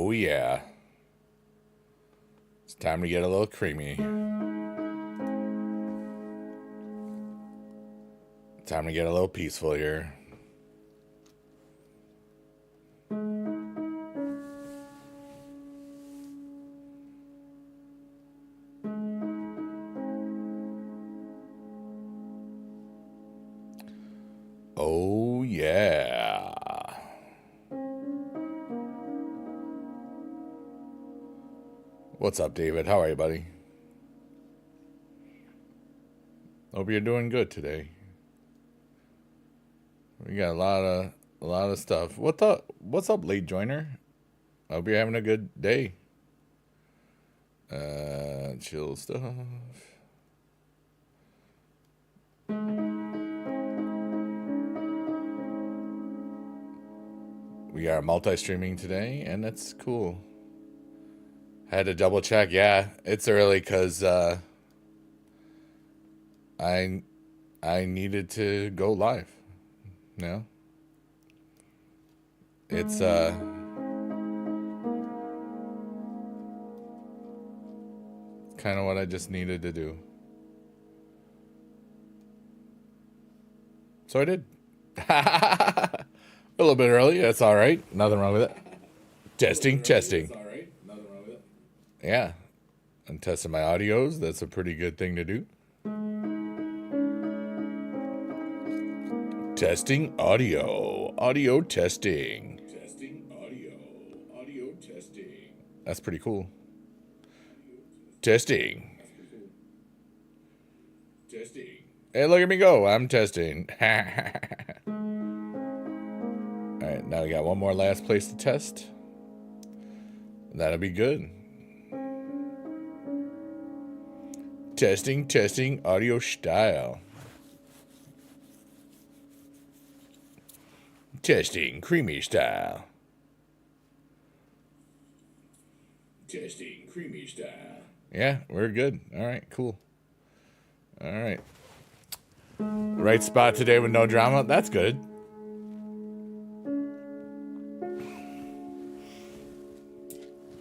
Oh, yeah. It's time to get a little creamy. Time to get a little peaceful here. Oh, yeah. What's up, David? How are you, buddy? Hope you're doing good today. We got a lot of stuff. What's up, late joiner? Hope you're having a good day. Chill stuff. We are multi-streaming today, and that's cool. Had to double check. Yeah, it's early because I needed to go live. You know? It's kind of what I just needed to do. So I did. A little bit early. That's all right. Nothing wrong with it. Testing. Yeah. I'm testing my audios. That's a pretty good thing to do. Testing audio. Audio testing. Audio testing. That's pretty cool. Testing. Hey, look at me go. I'm testing. All right, now we got one more last place to test. That'll be good. Testing, audio style. Testing, creamy style. Yeah, we're good. All right, cool. All right. Right spot today with no drama. That's good.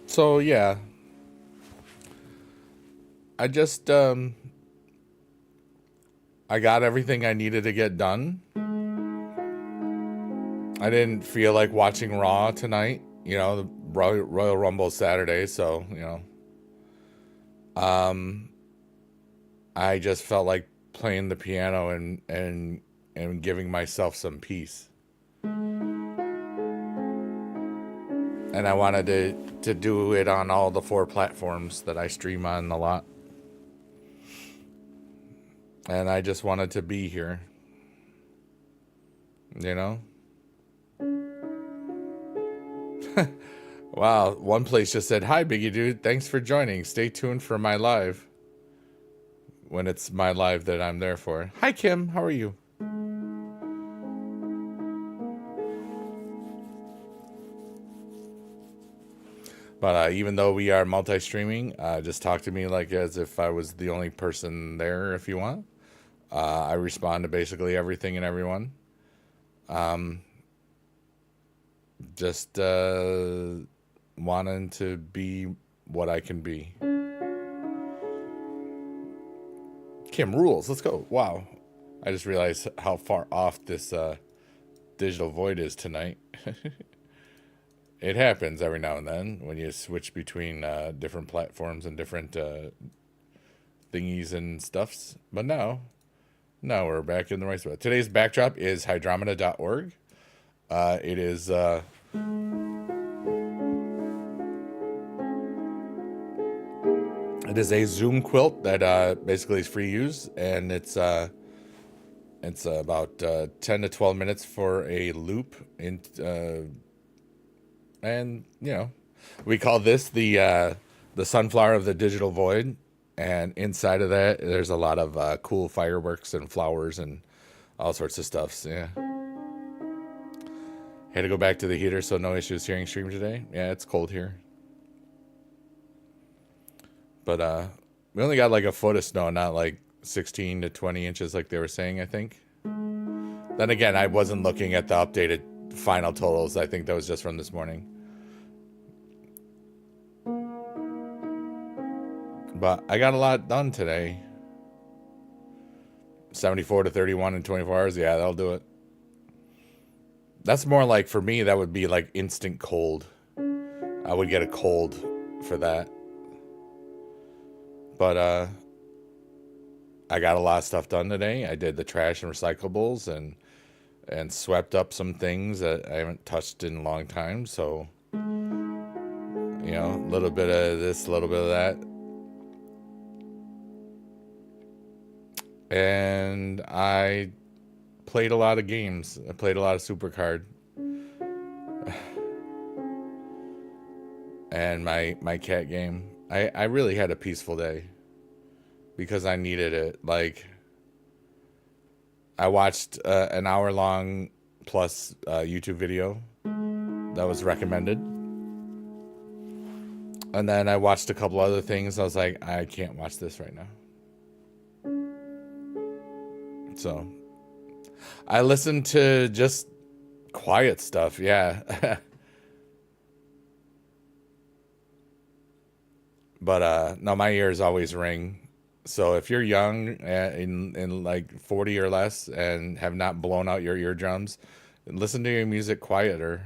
So, yeah. I just, I got everything I needed to get done. I didn't feel like watching Raw tonight. You know, the Royal Rumble Saturday, so, you know. I just felt like playing the piano and giving myself some peace. And I wanted to do it on all the 4 platforms that I stream on a lot. And I just wanted to be here. You know? Wow, one place just said, "Hi, Biggie Dude. Thanks for joining. Stay tuned for my live." When it's my live that I'm there for. Hi, Kim. How are you? But even though we are multi-streaming, just talk to me like as if I was the only person there if you want. I respond to basically everything and everyone. Just wanting to be what I can be. Kim rules. Let's go. Wow. I just realized how far off this digital void is tonight. It happens every now and then when you switch between different platforms and different thingies and stuffs. But now we're back in the right spot. Today's backdrop is hydromeda.org. It is a Zoom quilt that basically is free use, and it's about 10 to 12 minutes for a loop and you know, we call this the sunflower of the digital void, and inside of that there's a lot of cool fireworks and flowers and all sorts of stuff. So, yeah, had to go back to the heater, so no issues hearing stream today. Yeah, it's cold here, but we only got like a foot of snow, not like 16 to 20 inches like they were saying, I think. Then again, I wasn't looking at the updated final totals. I think that was just from this morning. But I got a lot done today. 74 to 31 in 24 hours. Yeah, that'll do it. That's more like, for me, that would be like instant cold. I would get a cold for that. But I got a lot of stuff done today. I did the trash and recyclables and swept up some things that I haven't touched in a long time. So, you know, a little bit of this, a little bit of that. And I played a lot of games. I played a lot of Supercard. And my cat game. I really had a peaceful day because I needed it. Like, I watched an hour-long plus YouTube video that was recommended. And then I watched a couple other things. I was like, I can't watch this right now. So I listened to just quiet stuff. Yeah. But no, my ears always ring. So if you're young, in like 40 or less, and have not blown out your eardrums, listen to your music quieter,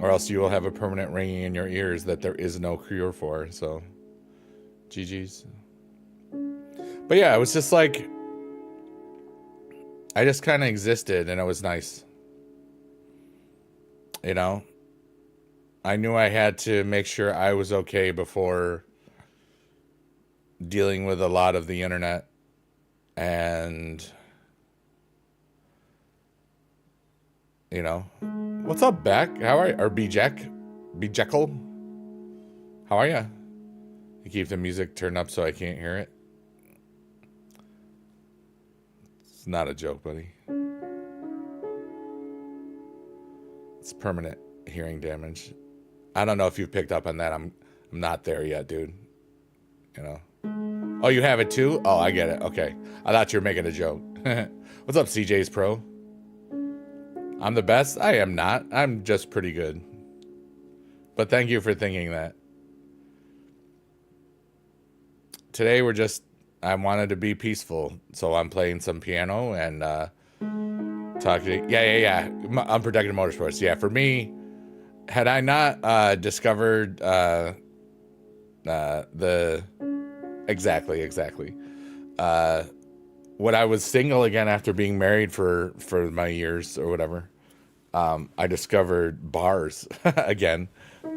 or else you will have a permanent ringing in your ears that there is no cure for. So, GG's. But yeah, it was just like, I just kind of existed, and it was nice. You know? I knew I had to make sure I was okay before dealing with a lot of the internet. And, you know, what's up, Beck? How are you? Or B-Jack? B-Jekyll? How are you? You keep the music turned up so I can't hear it. It's not a joke, buddy. It's permanent hearing damage. I don't know if you've picked up on that. I'm not there yet, dude. You know. Oh, you have it too? Oh, I get it. Okay. I thought you were making a joke. What's up, CJ's Pro? I'm the best? I am not. I'm just pretty good. But thank you for thinking that. Today I wanted to be peaceful, so I'm playing some piano and talking. Yeah. Unprotected motorsports. Yeah, for me, had I not discovered exactly when I was single again after being married for my years or whatever, I discovered bars again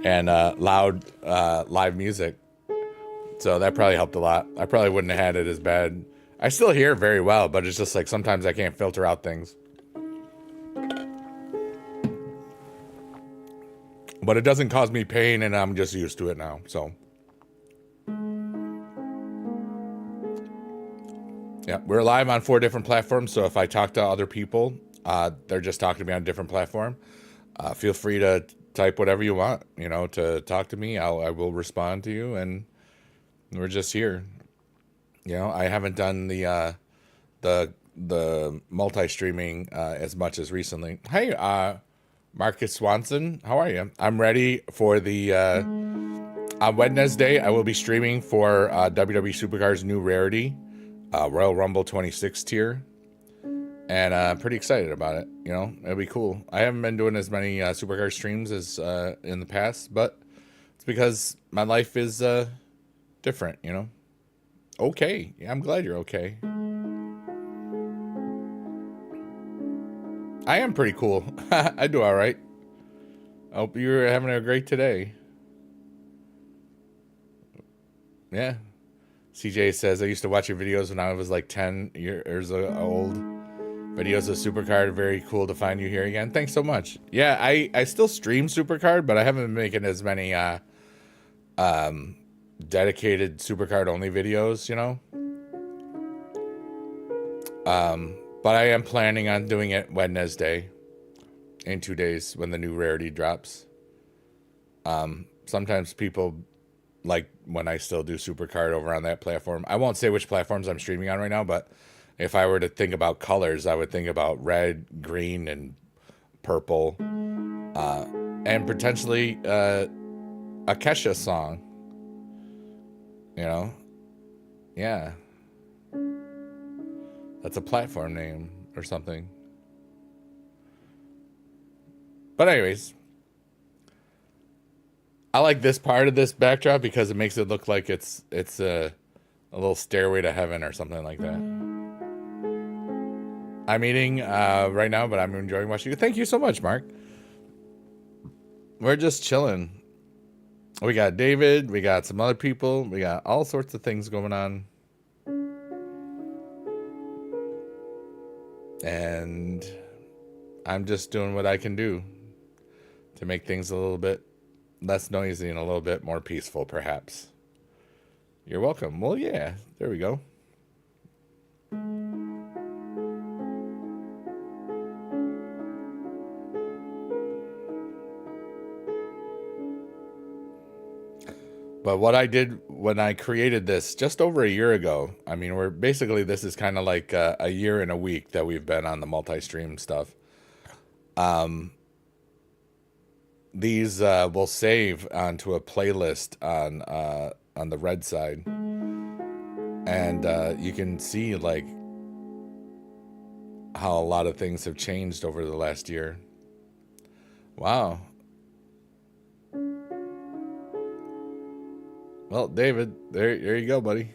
and loud live music. So that probably helped a lot. I probably wouldn't have had it as bad. I still hear very well, but it's just like sometimes I can't filter out things. But it doesn't cause me pain, and I'm just used to it now. So, yeah, we're live on 4 different platforms. So if I talk to other people, they're just talking to me on a different platform. Feel free to type whatever you want, you know, to talk to me. I will respond to you, and we're just here. You know, I haven't done the multi-streaming as much as recently. Hey, Marcus Swanson, how are you? I'm ready for the on Wednesday. I will be streaming for WWE Supercard's new rarity, Royal Rumble 26 tier, and I'm pretty excited about it. You know, it'll be cool. I haven't been doing as many Supercard streams as in the past, but it's because my life is different. You know. Okay, yeah, I'm glad you're okay. I am pretty cool. I do all right. I hope you're having a great today. Yeah. CJ says, I used to watch your videos when I was like 10 years old. Videos of Supercard. Very cool to find you here again. Thanks so much. Yeah, I still stream Supercard, but I haven't been making as many dedicated Supercard only videos, you know? But I am planning on doing it Wednesday in 2 days when the new rarity drops. Sometimes people like when I still do Supercard over on that platform. I won't say which platforms I'm streaming on right now, but if I were to think about colors, I would think about red, green, and purple, and potentially a Kesha song. You know? Yeah. That's a platform name or something. But anyways, I like this part of this backdrop because it makes it look like it's a little stairway to heaven or something like that. I'm eating right now, but I'm enjoying watching you. Thank you so much, Mark. We're just chilling. We got David, we got some other people, we got all sorts of things going on. And I'm just doing what I can do to make things a little bit less noisy and a little bit more peaceful, perhaps. You're welcome. Well, yeah, there we go. But what I did when I created this just over a year ago, I mean, this is kind of like a year and a week that we've been on the multi-stream stuff. These will save onto a playlist on the red side, and you can see like how a lot of things have changed over the last year. Wow. Well, David, there you go, buddy.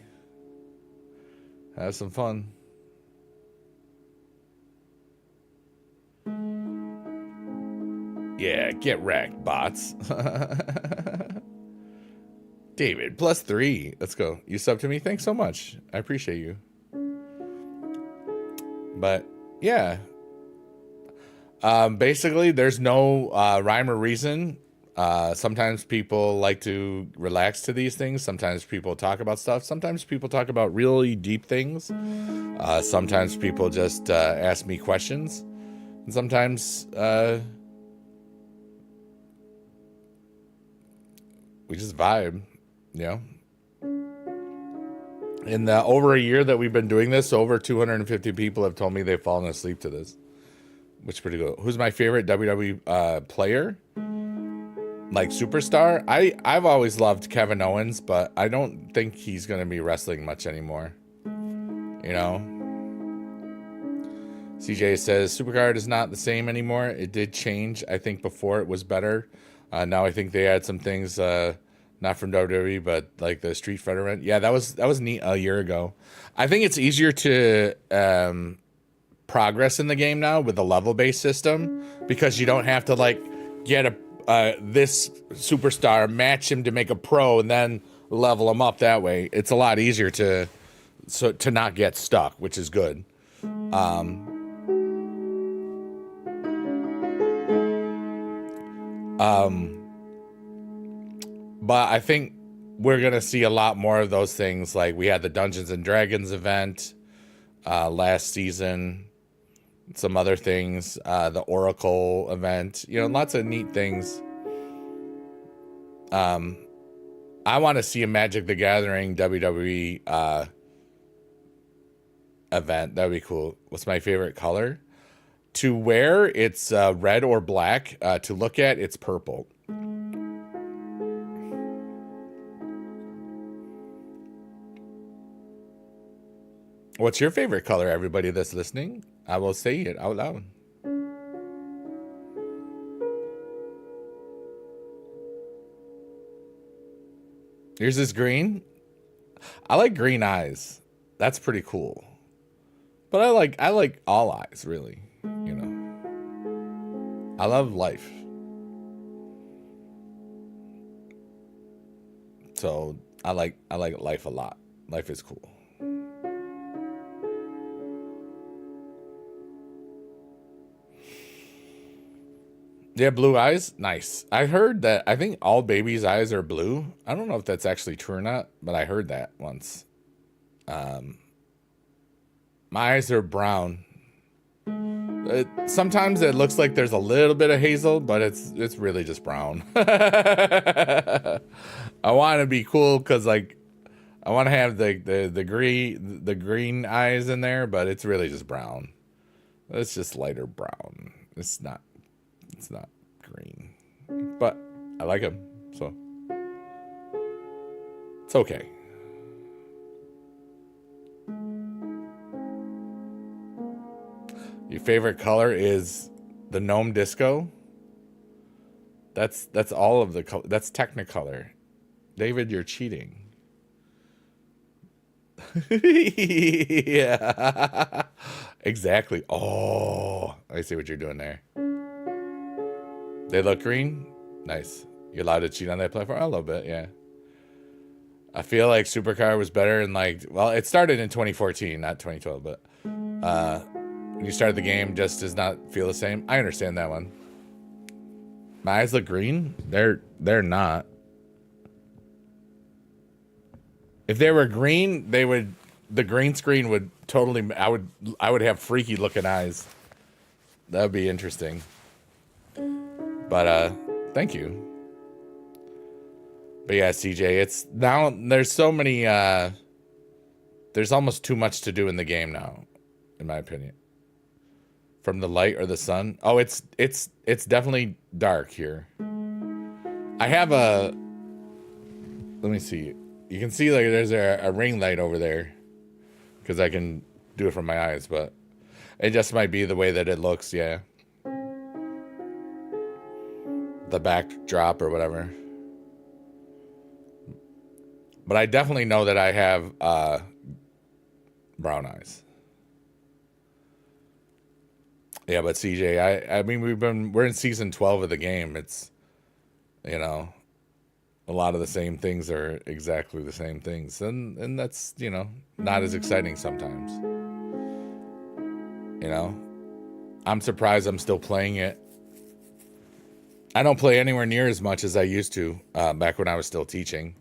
Have some fun. Yeah, get wrecked, bots. David, +3. Let's go. You sub to me? Thanks so much. I appreciate you. But, yeah. Basically, there's no rhyme or reason. Sometimes people like to relax to these things. Sometimes people talk about stuff. Sometimes people talk about really deep things. Sometimes people just ask me questions. And sometimes we just vibe, you know? In the over a year that we've been doing this, over 250 people have told me they've fallen asleep to this, which is pretty cool. Who's my favorite WWE player? Like superstar? I've always loved Kevin Owens, but I don't think he's going to be wrestling much anymore. You know? CJ says, Supercard is not the same anymore. It did change. I think before it was better. Now I think they had some things, not from WWE, but like the Street Fighter event. Yeah, that was neat a year ago. I think it's easier to progress in the game now with the level-based system because you don't have to like get this superstar, match him to make a pro, and then level him up that way. It's a lot easier to not get stuck, which is good. But I think we're going to see a lot more of those things. Like we had the Dungeons and Dragons event last season, some other things, the Oracle event, you know, lots of neat things. I want to see a Magic the Gathering WWE event. That would be cool. What's my favorite color? To wear, it's red or black. To look at, it's purple. What's your favorite color, everybody that's listening? I will say it out loud. Yours is green? I like green eyes. That's pretty cool. But I like all eyes, really. You know. I love life. So I like life a lot. Life is cool. Yeah, blue eyes? Nice. I heard that, I think all babies' eyes are blue. I don't know if that's actually true or not, but I heard that once. My eyes are brown. Sometimes it looks like there's a little bit of hazel, but it's really just brown. I want to be cool because like I want to have the green eyes in there, but it's really just brown. It's just lighter brown. It's not green, but I like them. So It's okay. Your favorite color is the gnome disco? That's all of the color. That's Technicolor. David, you're cheating. Yeah. Exactly. Oh, I see what you're doing there. They look green? Nice. You're allowed to cheat on that platform? A little bit, yeah. I feel like Supercar was better in like, well, it started in 2014, not 2012, but when you started the game, just does not feel the same. I understand that one. My eyes look green? They're not. If they were green, the green screen would totally, I would have freaky looking eyes. That would be interesting. But thank you. But yeah, CJ, it's now there's so many there's almost too much to do in the game now, in my opinion. From the light or the sun. Oh, it's definitely dark here. I have a, let me see. You can see like there's a ring light over there because I can do it from my eyes, but it just might be the way that it looks, yeah. The backdrop or whatever. But I definitely know that I have brown eyes. Yeah, but CJ, I mean we're in season 12 of the game. It's, you know, a lot of the same things are exactly the same things. And that's, you know, not as exciting sometimes. You know? I'm surprised I'm still playing it. I don't play anywhere near as much as I used to back when I was still teaching.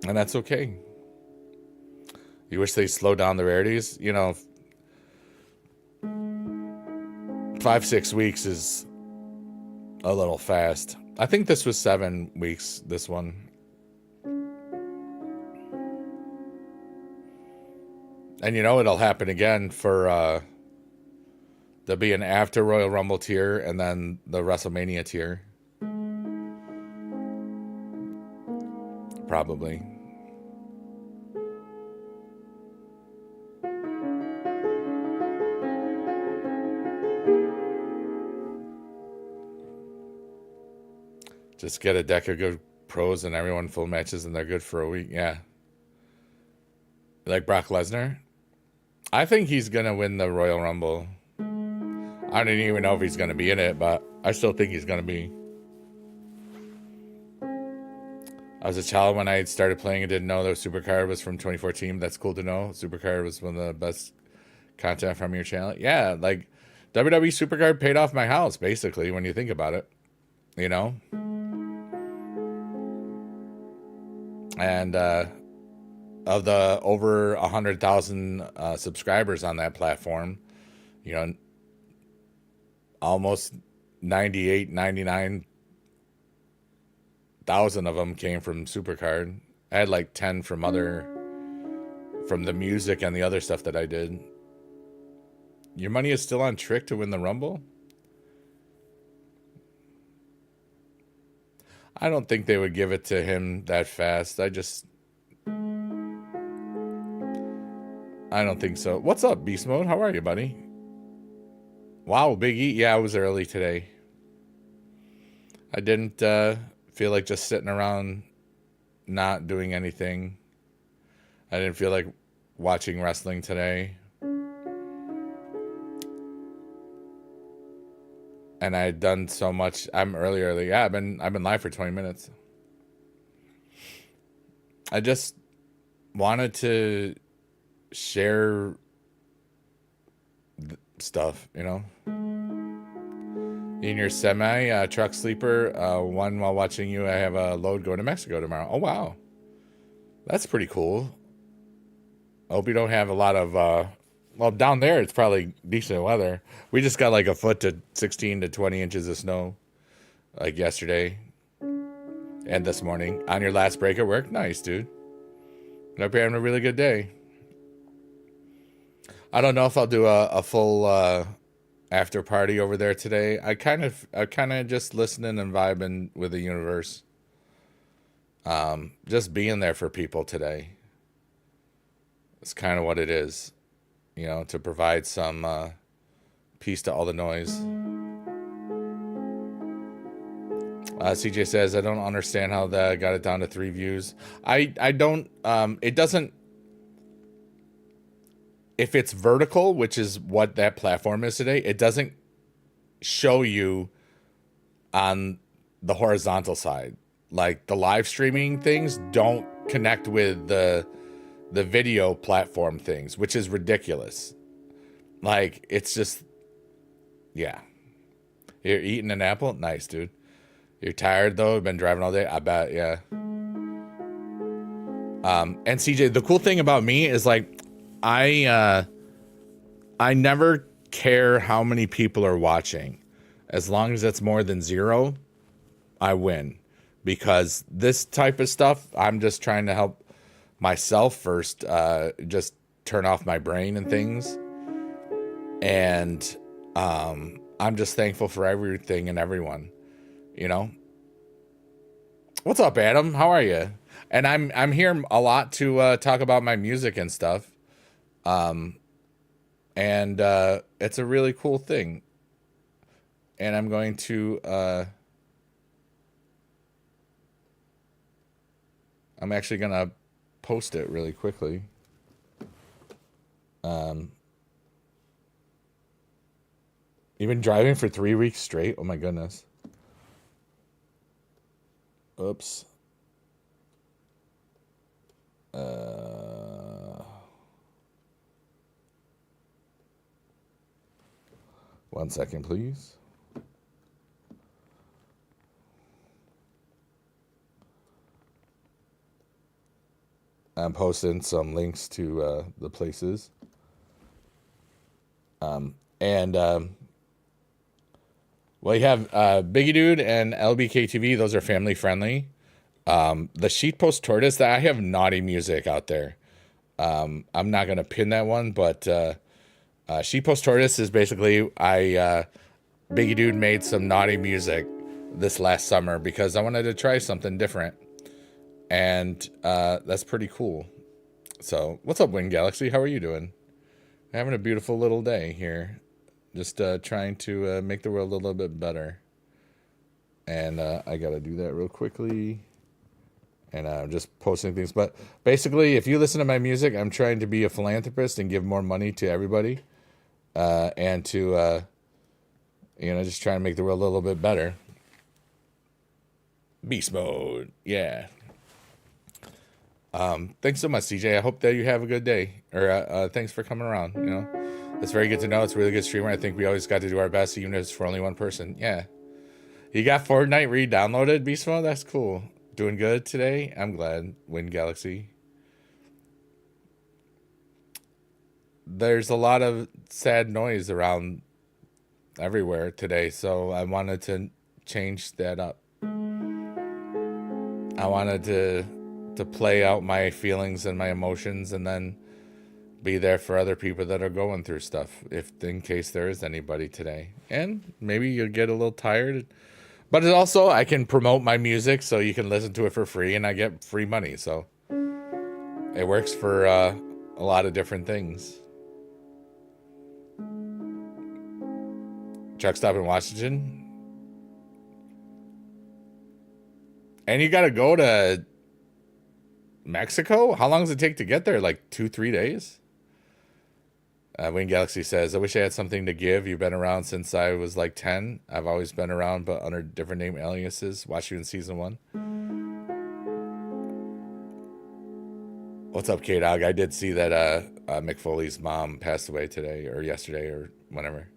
And that's okay. You wish they slow down the rarities? You know, 5-6 weeks is a little fast. I think this was 7 weeks, this one. And you know, it'll happen again for, there'll be an after Royal Rumble tier and then the WrestleMania tier. Probably. Just get a deck of good pros and everyone full matches and they're good for a week. Yeah. Like Brock Lesnar? I think he's going to win the Royal Rumble. I don't even know if he's going to be in it, but I still think he's going to be. I was a child when I started playing and didn't know that Supercard was from 2014. That's cool to know. Supercard was one of the best content from your channel. Yeah, like WWE Supercard paid off my house, basically, when you think about it. You know? And of the over 100,000 subscribers on that platform, you know, almost 99,000 of them came from Supercard. I had like 10 from the music and the other stuff that I did. Your money is still on Trick to win the Rumble? I don't think they would give it to him that fast. I don't think so. What's up, Beast Mode? How are you, buddy? Wow, Big E. Yeah, I was early today. I didn't feel like just sitting around not doing anything. I didn't feel like watching wrestling today. And I had done so much. I'm early. Yeah, I've been live for 20 minutes. I just wanted to share stuff, you know. In your semi truck sleeper, one while watching you, I have a load going to Mexico tomorrow. Oh wow, that's pretty cool. I hope you don't have a lot of well, down there it's probably decent weather. We just got like a foot to 16 to 20 inches of snow like yesterday and this morning. On your last break at work? Nice, dude. I hope you're having a really good day. I don't know if I'll do a full after party over there today. I kind of just listening and vibing with the universe. Just being there for people today. It's kind of what it is, to provide some peace to all the noise. CJ says, I don't understand how that got it down to 3 views. I don't, it doesn't, if it's vertical, which is what that platform is today, it doesn't show you on the horizontal side. Like the live streaming things don't connect with the video platform things, which is ridiculous. Like, it's just, yeah. You're eating an apple? Nice, dude. You're tired, though? You've been driving all day? I bet, yeah. And CJ, the cool thing about me is, like, I never care how many people are watching. As long as it's more than 0, I win. Because this type of stuff, I'm just trying to help myself first, just turn off my brain and things. And I'm just thankful for everything and everyone. What's up, Adam? How are you? And I'm here a lot to talk about my music and stuff. And it's a really cool thing. And I'm going to I'm actually gonna post it really quickly. You've been driving for 3 weeks straight? Oh my goodness. Oops. One second, please. I'm posting some links to the places. Well, you have Biggie Dude and LBKTV. Those are family friendly. The Sheetpost Tortoise, that I have naughty music out there. I'm not gonna pin that one, but Sheetpost Tortoise is basically Biggie Dude made some naughty music this last summer because I wanted to try something different, and that's pretty cool. So, what's up, Wind Galaxy? How are you doing? Having a beautiful little day here. Just trying to make the world a little bit better. And I got to do that real quickly. And I'm just posting things. But basically, if you listen to my music, I'm trying to be a philanthropist and give more money to everybody. And to, just trying to make the world a little bit better. Beast mode. Yeah. Thanks so much, CJ. I hope that you have a good day. Or thanks for coming around, It's very good to know. It's a really good streamer. I think we always got to do our best, even if it's for only one person. Yeah. You got Fortnite re-downloaded, Beast Mode? That's cool. Doing good today? I'm glad, Wind Galaxy. There's a lot of sad noise around everywhere today, so I wanted to change that up. I wanted to play out my feelings and my emotions and then be there for other people that are going through stuff, in case there is anybody today. And maybe you'll get a little tired, but it also, I can promote my music so you can listen to it for free and I get free money. So it works for a lot of different things. Truck stop in Washington. And you got to go to Mexico? How long does it take to get there? Like 2-3 days? Wayne Galaxy says, I wish I had something to give. You've been around since I was like 10. I've always been around, but under different name aliases. Watched you in season 1. What's up, K-Dog? I did see that Mick Foley's mom passed away today or yesterday or whenever.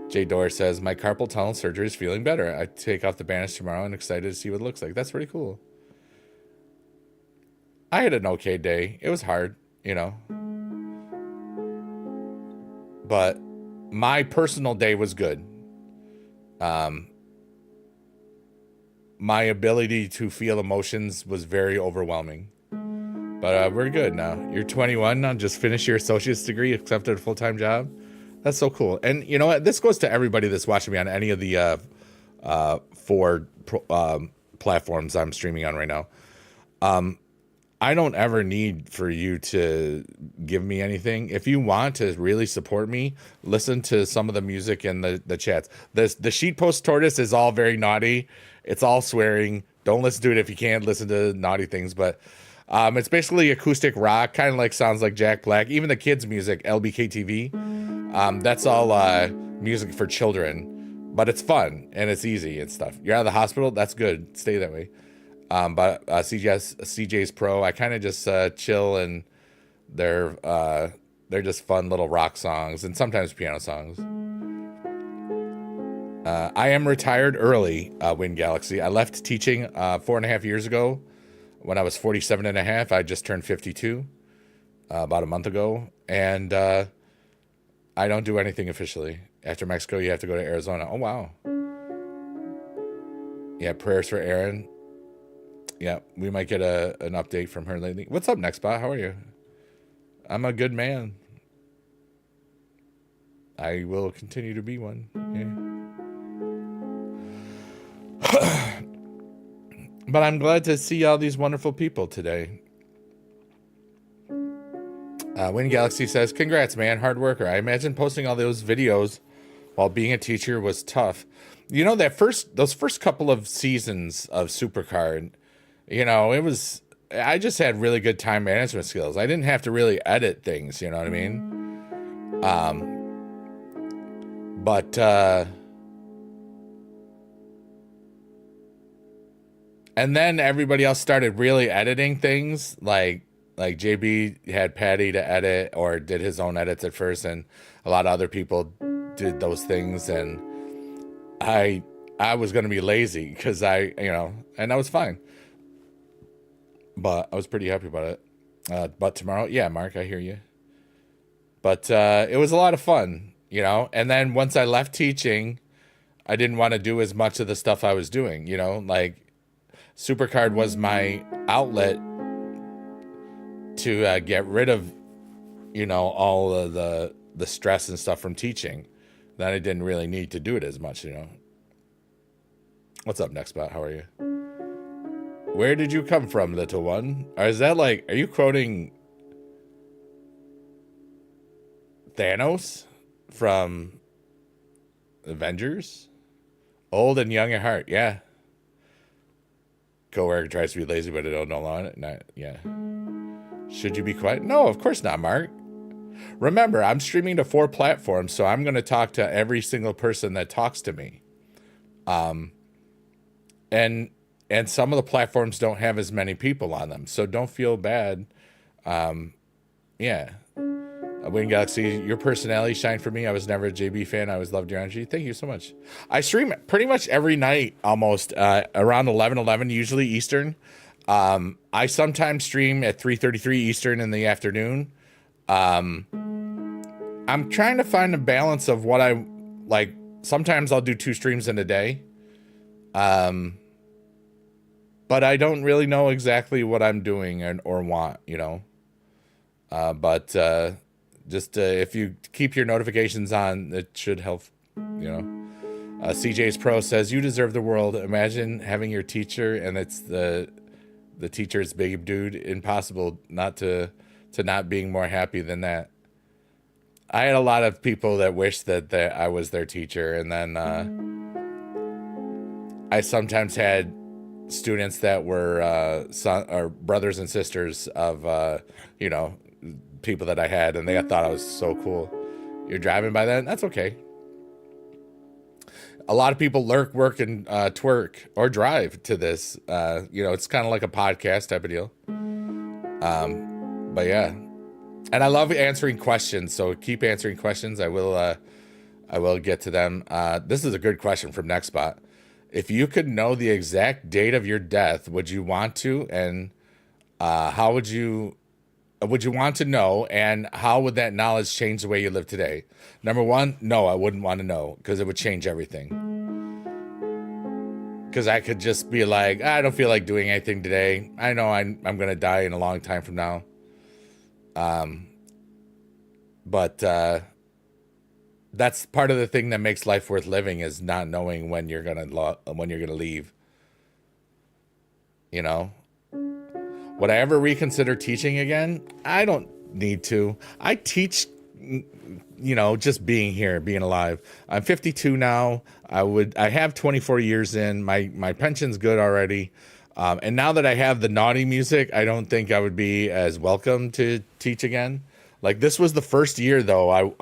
Jay Dorr says, my carpal tunnel surgery is feeling better. I take off the bandage tomorrow and excited to see what it looks like. That's pretty cool. I had an okay day. It was hard, But my personal day was good. My ability to feel emotions was very overwhelming. But we're good now. You're 21 now. Just finished your associate's degree, accepted a full-time job. That's so cool. And you know what? This goes to everybody that's watching me on any of the four platforms I'm streaming on right now. I don't ever need for you to give me anything. If you want to really support me, listen to some of the music in the chats. The Sheet Post Tortoise is all very naughty. It's all swearing. Don't listen to it if you can't listen to naughty things. But it's basically acoustic rock, kind of like sounds like Jack Black. Even the kids' music, LBKTV, that's all music for children. But it's fun and it's easy and stuff. You're out of the hospital, that's good. Stay that way. But CJ's Pro, I kind of just chill, and they're just fun little rock songs and sometimes piano songs. I am retired early, Win Galaxy. I left teaching 4.5 years ago when I was 47 and a half. I just turned 52 about a month ago, and I don't do anything officially. After Mexico, you have to go to Arizona. Oh, wow. Yeah, prayers for Aaron. Yeah, we might get an update from her lately. What's up, Nextbot? How are you? I'm a good man. I will continue to be one. Yeah. But I'm glad to see all these wonderful people today. Win Galaxy says, congrats, man. Hard worker. I imagine posting all those videos while being a teacher was tough. You know, those first couple of seasons of Supercard, you know, I just had really good time management skills. I didn't have to really edit things, you know what I mean? And then everybody else started really editing things, like JB had Patty to edit, or did his own edits at first, and a lot of other people did those things, and I was going to be lazy because and that was fine. But I was pretty happy about it. But tomorrow, yeah, Mark, I hear you. But it was a lot of fun, you know. And then once I left teaching, I didn't want to do as much of the stuff I was doing, you know. Like, Supercard was my outlet to get rid of, you know, all of the stress and stuff from teaching. Then I didn't really need to do it as much, you know. What's up, Nextbot? How are you? Where did you come from, little one? Or is that are you quoting Thanos from Avengers? Old and young at heart, yeah. Coworker tries to be lazy, but I don't know on it. Not, yeah. Should you be quiet? No, of course not, Mark. Remember, I'm streaming to 4 platforms, so I'm going to talk to every single person that talks to me. And some of the platforms don't have as many people on them, so don't feel bad. Yeah. Win Galaxy, your personality shined for me. I was never a JB fan. I always loved your energy. Thank you so much. I stream pretty much every night, almost around 11:11, usually Eastern. I sometimes stream at 3:33 Eastern in the afternoon. I'm trying to find a balance of what I like. Sometimes I'll do 2 streams in a day. But I don't really know exactly what I'm doing or want, you know. But if you keep your notifications on, it should help, you know. CJ's Pro says, you deserve the world. Imagine having your teacher and it's the teacher's big dude. Impossible not to not being more happy than that. I had a lot of people that wished that I was their teacher. And then I sometimes had students that were son or brothers and sisters of you know, people that I had, and they thought I was so cool. You're driving by then? That's okay. A lot of people lurk, work, and twerk or drive to this. You know, it's kind of like a podcast type of deal. But yeah, and I love answering questions. So keep answering questions. I will get to them. This is a good question from Nextbot. If you could know the exact date of your death, would you want to? And how would you want to know? And how would that knowledge change the way you live today? Number 1, no, I wouldn't want to know, because it would change everything. Because I could just be like, I don't feel like doing anything today. I know I'm going to die in a long time from now. But That's part of the thing that makes life worth living, is not knowing when you're gonna leave. You know, would I ever reconsider teaching again? I don't need to. I teach, just being here, being alive. I'm 52 now. I have 24 years in. My pension's good already. And now that I have the naughty music, I don't think I would be as welcome to teach again. Like, this was the first year though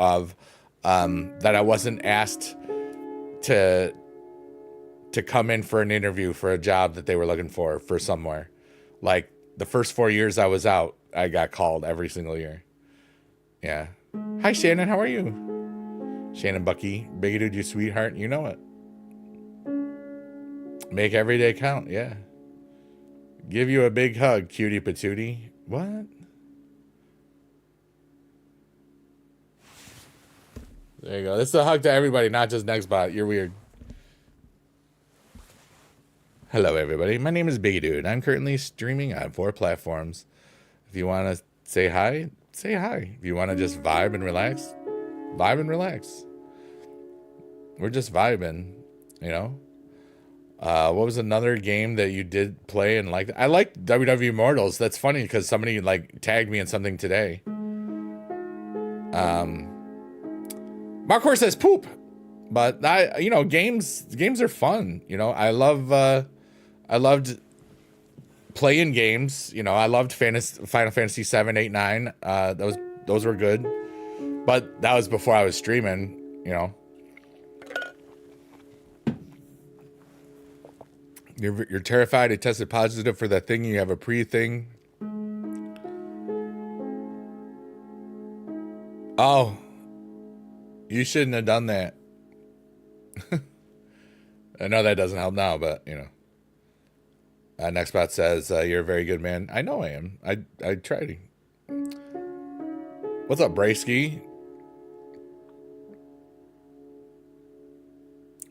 that I wasn't asked to come in for an interview for a job that they were looking for somewhere. Like, the first 4 years I was out, I got called every single year. Yeah. Hi, Shannon. How are you? Shannon Bucky. Big dude, you sweetheart. You know it. Make every day count. Yeah. Give you a big hug, cutie patootie. What? There you go. This is a hug to everybody, not just Nextbot. You're weird. Hello, everybody. My name is Biggie Dude. I'm currently streaming on 4 platforms. If you want to say hi, say hi. If you want to just vibe and relax, vibe and relax. We're just vibing, What was another game that you did play and like? I like WWE Immortals. That's funny because somebody like tagged me in something today. Markor says poop, but games are fun. I loved playing games. I loved Final Fantasy 7, 8, 9. Those were good, but that was before I was streaming. You're terrified. It tested positive for that thing. You have a pre-thing. Oh, you shouldn't have done that. I know that doesn't help now, but Nextbot says you're a very good man. I know I am. I tried. What's up, Braysky?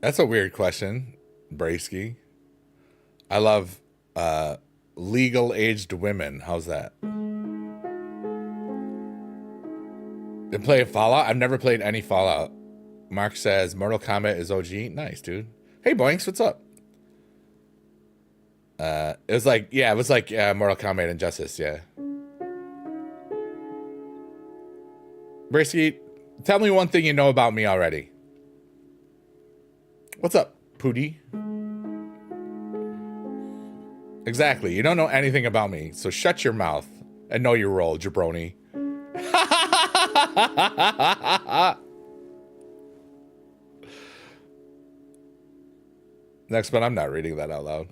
That's a weird question, Braysky. I love legal aged women. How's that? Been playing Fallout? I've never played any Fallout. Mark says Mortal Kombat is OG. Nice, dude. Hey, Boinks, what's up? It was like Mortal Kombat Injustice, yeah. Brisky, tell me one thing you know about me already. What's up, Pootie? Exactly. You don't know anything about me, so shut your mouth and know your role, jabroni. Next, but I'm not reading that out loud.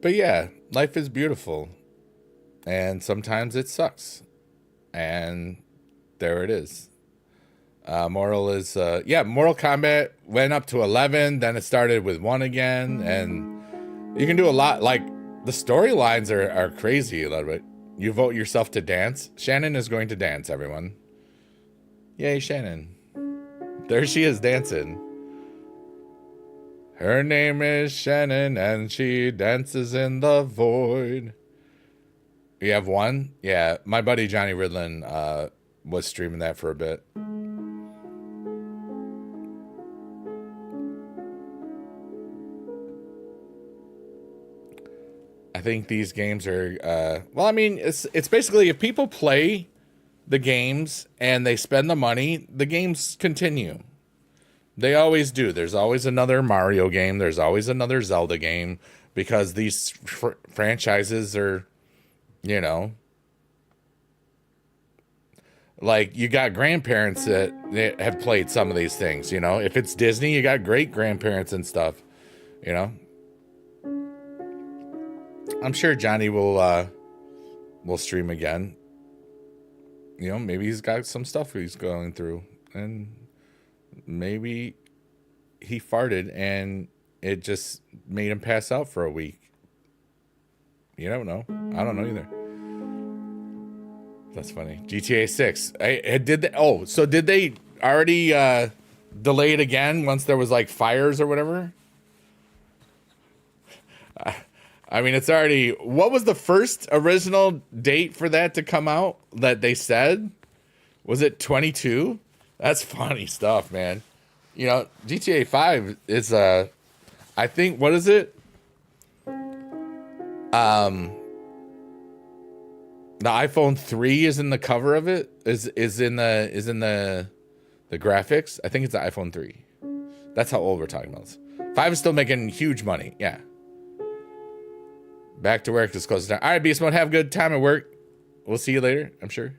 But yeah, life is beautiful. And sometimes it sucks. And there it is. Mortal Kombat went up to 11, then it started with 1 again, and you can do a lot. Like, the storylines are crazy a little bit. You vote yourself to dance. Shannon is going to dance, everyone. Yay, Shannon. There she is dancing. Her name is Shannon, and she dances in the void. You have one? Yeah, my buddy Johnny Ridlin was streaming that for a bit. I think these games are, it's basically, if people play the games and they spend the money, the games continue. They always do. There's always another Mario game. There's always another Zelda game, because these franchises are, like, you got grandparents that have played some of these things, If it's Disney, you got great grandparents and stuff, I'm sure Johnny will stream again. Maybe he's got some stuff he's going through, and maybe he farted and it just made him pass out for a week. You don't know. I don't know either. That's funny. GTA 6. So did they already delay it again once there was like fires or whatever? I mean, it's already. What was the first original date for that to come out that they said? Was it 22? That's funny stuff, man. You know, GTA 5 is I think, what is it? The iPhone 3 is in the cover of it. Is in the graphics. I think it's the iPhone 3. That's how old we're talking about. 5 is still making huge money. Yeah. Back to work. This closes down. All right, Beast Mode. Have a good time at work. We'll see you later. I'm sure. You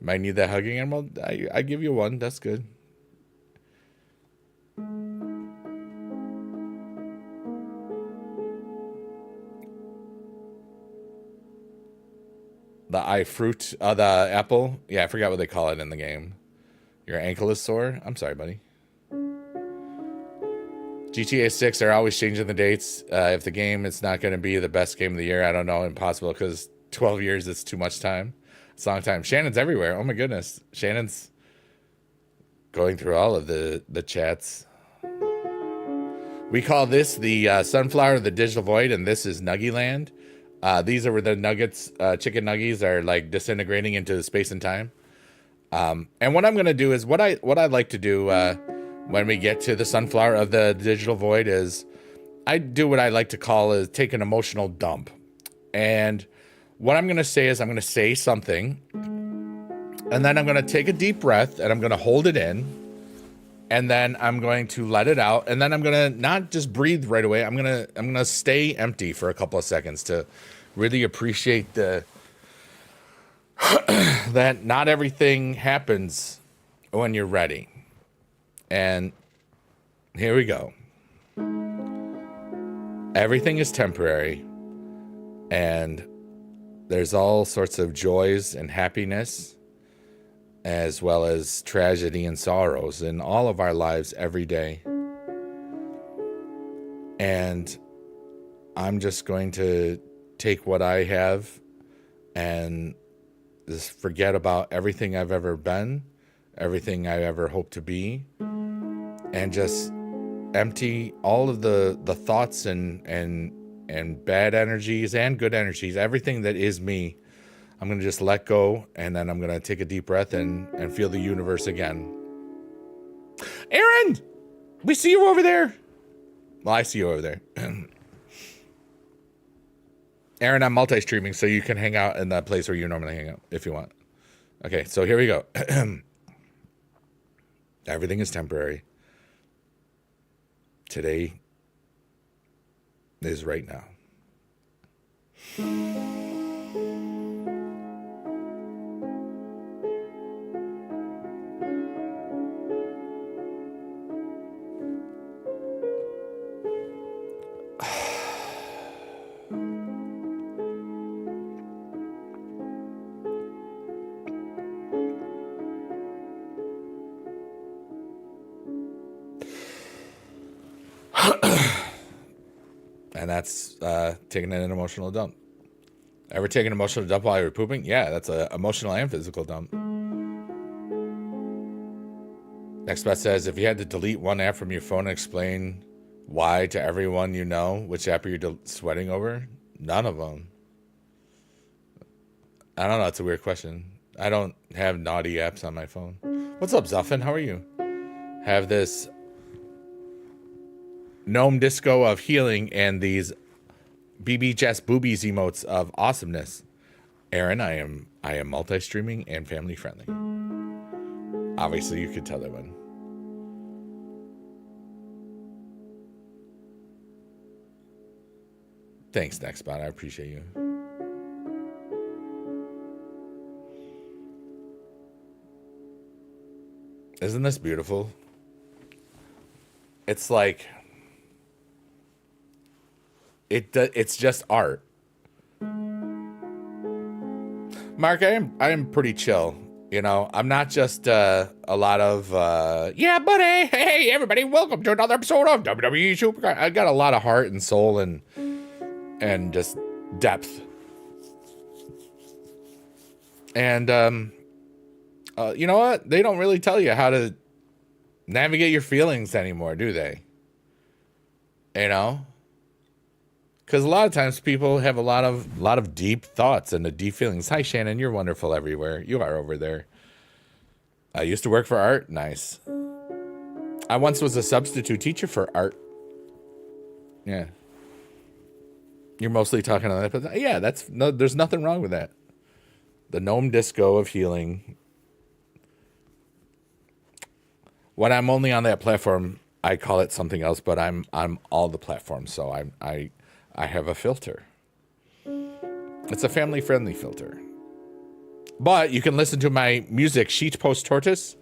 might need that hugging animal. I give you one. That's good. The iFruit, the apple. Yeah, I forgot what they call it in the game. Your ankle is sore? I'm sorry, buddy. GTA 6, they're always changing the dates. If the game is not going to be the best game of the year, I don't know, impossible, because 12 years is too much time. It's a long time. Shannon's everywhere. Oh my goodness. Shannon's going through all of the chats. We call this the Sunflower of the Digital Void, and this is Nuggy Land. These are where the nuggets, chicken nuggies, are like disintegrating into space and time. And what I'm gonna do is what I like to do when we get to the Sunflower of the Digital Void is I do what I like to call is take an emotional dump. And what I'm gonna say is I'm gonna say something, and then I'm gonna take a deep breath and I'm gonna hold it in, and then I'm going to let it out, and then I'm gonna not just breathe right away. I'm gonna stay empty for a couple of seconds to really appreciate the that not everything happens when you're ready. And here we go. Everything is temporary, and there's all sorts of joys and happiness, as well as tragedy and sorrows in all of our lives every day. And I'm just going to take what I have and just forget about everything I've ever been, everything I ever hope to be, and just empty all of the thoughts and bad energies and good energies, everything that is me. I'm going to just let go, and then I'm going to take a deep breath and feel the universe again. Aaron, we see you over there. Well, I see you over there. Aaron, I'm multi-streaming, so you can hang out in the place where you normally hang out if you want. Okay, so here we go. Everything is temporary. Today is right now. And that's taking an emotional dump. Ever taken an emotional dump while you were pooping? Yeah, that's an emotional and physical dump. Next best says, if you had to delete one app from your phone and explain why to everyone you know, which app are you sweating over? None of them. I don't know. It's a weird question. I don't have naughty apps on my phone. What's up, Zuffin? How are you? Have this gnome disco of healing and these BB Jess boobies emotes of awesomeness. Aaron, I am multi-streaming and family friendly. Obviously, you could tell that one. Thanks, Nextbot. I appreciate you. Isn't this beautiful? It's like it's just art. Mark, I am pretty chill. You know, I'm not just a lot of yeah, buddy. Hey, everybody, welcome to another episode of WWE Supercar. I got a lot of heart and soul and just depth. And you know what? They don't really tell you how to navigate your feelings anymore, do they? You know? Because a lot of times people have a lot of deep thoughts and the deep feelings. Hi, Shannon. You're wonderful everywhere. You are over there. I used to work for art. Nice. I once was a substitute teacher for art. Yeah. You're mostly talking on that, but yeah, there's nothing wrong with that. The gnome disco of healing. When I'm only on that platform, I call it something else, but I'm all the platforms, so I have a filter. It's a family-friendly filter. But you can listen to my music, Sheet Post Tortoise,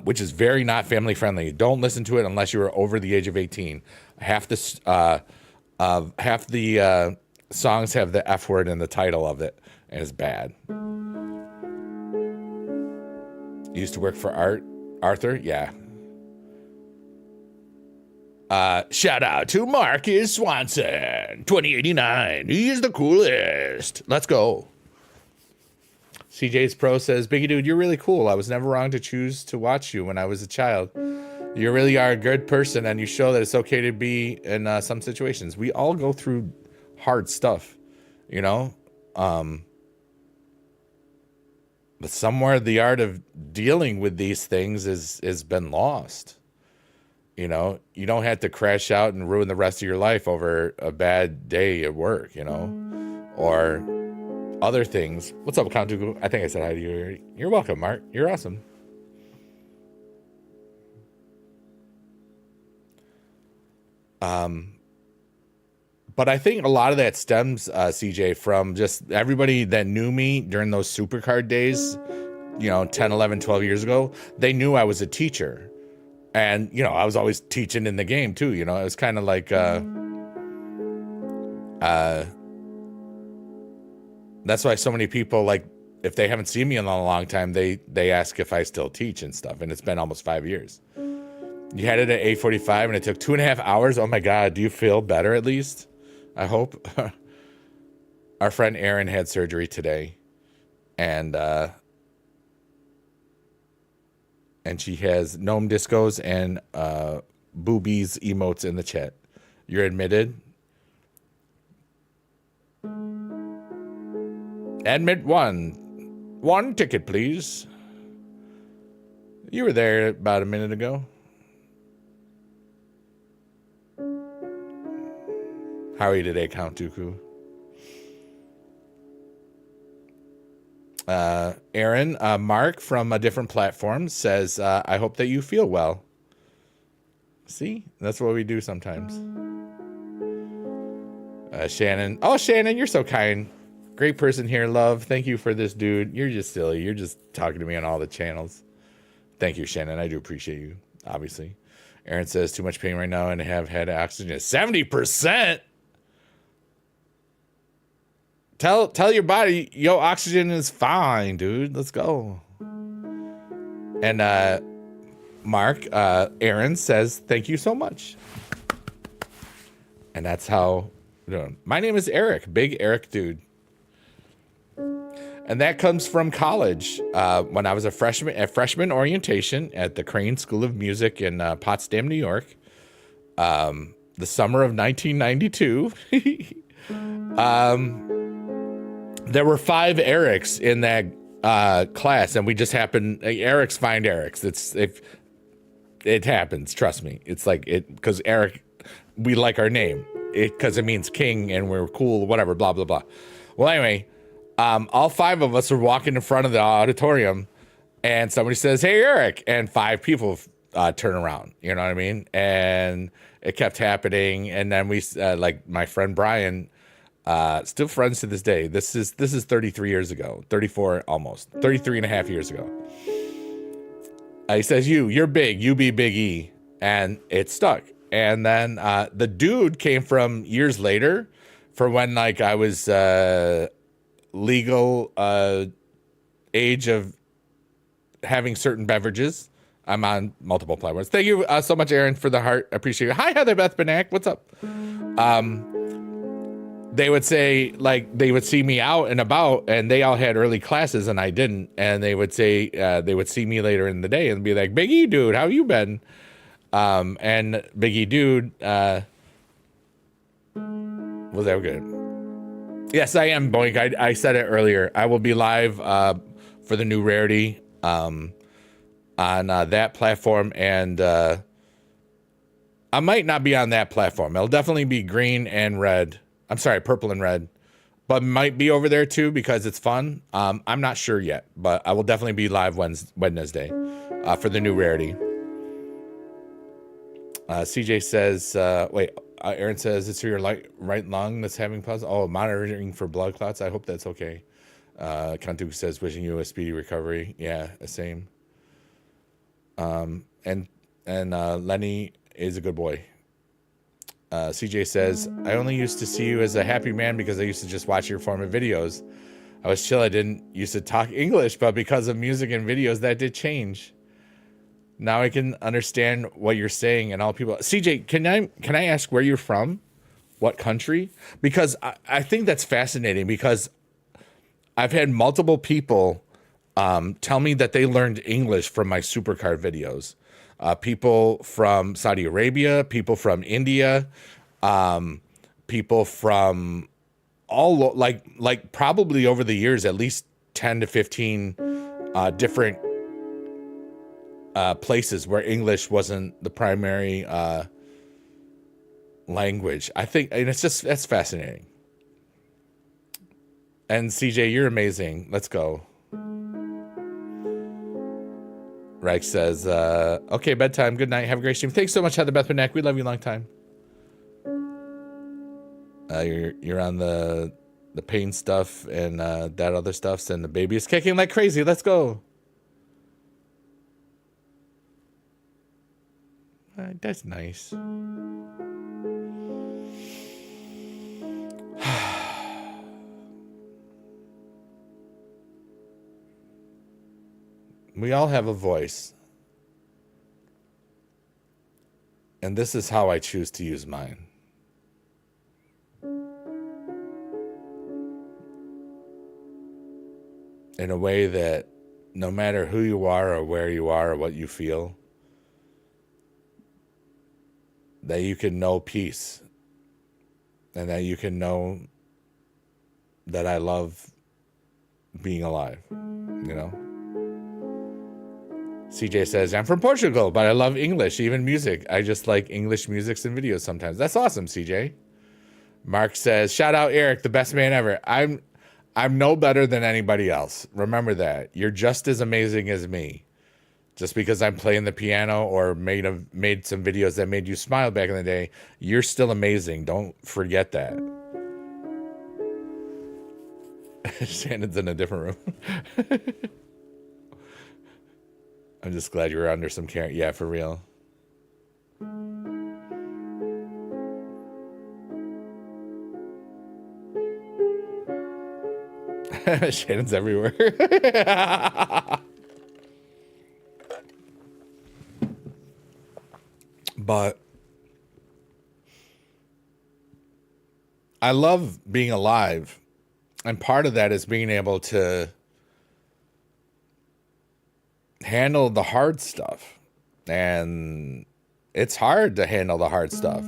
which is very not family-friendly. Don't listen to it unless you are over the age of 18. Half the songs have the F word in the title of it, and it's bad. Used to work for Arthur? Yeah. Shout out to Marcus Swanson, 2089. He is the coolest. Let's go. CJ's Pro says, Biggie Dude, you're really cool. I was never wrong to choose to watch you when I was a child. You really are a good person, and you show that it's okay to be in some situations. We all go through hard stuff, you know? But somewhere the art of dealing with these things has been lost. You know, you don't have to crash out and ruin the rest of your life over a bad day at work, you know, or other things. What's up, Count Dooku? I think I said hi to you. You're welcome, Mark. You're awesome. But I think a lot of that stems, CJ, from just everybody that knew me during those Supercard days, you know, 10, 11, 12 years ago. They knew I was a teacher. And, you know, I was always teaching in the game, too. You know, it was kind of like, that's why so many people, like, if they haven't seen me in a long time, they ask if I still teach and stuff. And it's been almost 5 years. You had it at 8:45 and it took 2.5 hours. Oh, my God. Do you feel better at least? I hope. Our friend Erin had surgery today. And she has gnome discos and boobies emotes in the chat. You're admitted. Admit one. One ticket, please. You were there about a minute ago. How are you today, Count Dooku? Aaron, Mark from a different platform says, I hope that you feel well. See, that's what we do sometimes. Shannon. Oh, Shannon, you're so kind. Great person here, love. Thank you for this, dude. You're just silly. You're just talking to me on all the channels. Thank you, Shannon. I do appreciate you, obviously. Aaron says, too much pain right now and have had oxygen. 70%? Tell your body, yo, oxygen is fine, dude. Let's go. And Mark, Aaron says, thank you so much. And that's how we're doing. My name is Eric, Big Eric Dude. And that comes from college. When I was a freshman at freshman orientation at the Crane School of Music in Potsdam, New York, the summer of 1992. There were 5 Erics in that class, and we just happened. Erics find Erics. It happens. Trust me. It's like it because Eric, we like our name because it means king, and we're cool. Whatever. Blah blah blah. Well, anyway, all 5 of us are walking in front of the auditorium, and somebody says, "Hey, Eric," and 5 people turn around. You know what I mean? And it kept happening, and then we like my friend Brian. Still friends to this day. This is 33 years ago, 34 almost, 33 and a half years ago. He says, you're big, you be Big E. And it stuck. And then the dude came from years later for when like I was legal age of having certain beverages. I'm on multiple platforms. Thank you so much, Aaron, for the heart. I appreciate it. Hi, Heather Beth Benak. What's up? They would say, like, they would see me out and about, and they all had early classes, and I didn't. And they would say, they would see me later in the day and be like, Big E, dude, how you been? And Big E, dude, was Was that good? Yes, I am, Boink. I said it earlier. I will be live for the new Rarity on that platform, and I might not be on that platform. It'll definitely be green and red. I'm sorry, purple and red, but might be over there too because it's fun. I'm not sure yet, but I will definitely be live Wednesday for the new Rarity. CJ says, Aaron says, it's your right lung that's having pause. Oh, monitoring for blood clots. I hope that's okay. Kantuk says, wishing you a speedy recovery. Yeah, the same. And Lenny is a good boy. CJ says, I only used to see you as a happy man because I used to just watch your form of videos. I was chill. I didn't used to talk English, but because of music and videos, that did change. Now I can understand what you're saying and all people. CJ, can I ask where you're from? What country? Because I think that's fascinating because I've had multiple people tell me that they learned English from my supercard videos. People from Saudi Arabia, people from India, people from all like probably over the years, at least 10 to 15 different places where English wasn't the primary language. I think, and that's fascinating. And CJ, you're amazing. Let's go. Reich says, okay, bedtime. Good night. Have a great stream. Thanks so much, Heather Beth Benek. We love you a long time. You're on the pain stuff and that other stuff, and the baby is kicking like crazy. Let's go. That's nice. We all have a voice. And this is how I choose to use mine. In a way that no matter who you are or where you are or what you feel, that you can know peace and that you can know that I love being alive, you know? CJ says, I'm from Portugal, but I love English, even music. I just like English musics and videos sometimes. That's awesome, CJ. Mark says, shout out Eric, the best man ever. I'm no better than anybody else. Remember that. You're just as amazing as me. Just because I'm playing the piano or made some videos that made you smile back in the day, you're still amazing. Don't forget that. Shannon's in a different room. I'm just glad you were under some care. Yeah, for real. Shannon's everywhere. But I love being alive. And part of that is being able to handle the hard stuff. And it's hard to handle the hard stuff.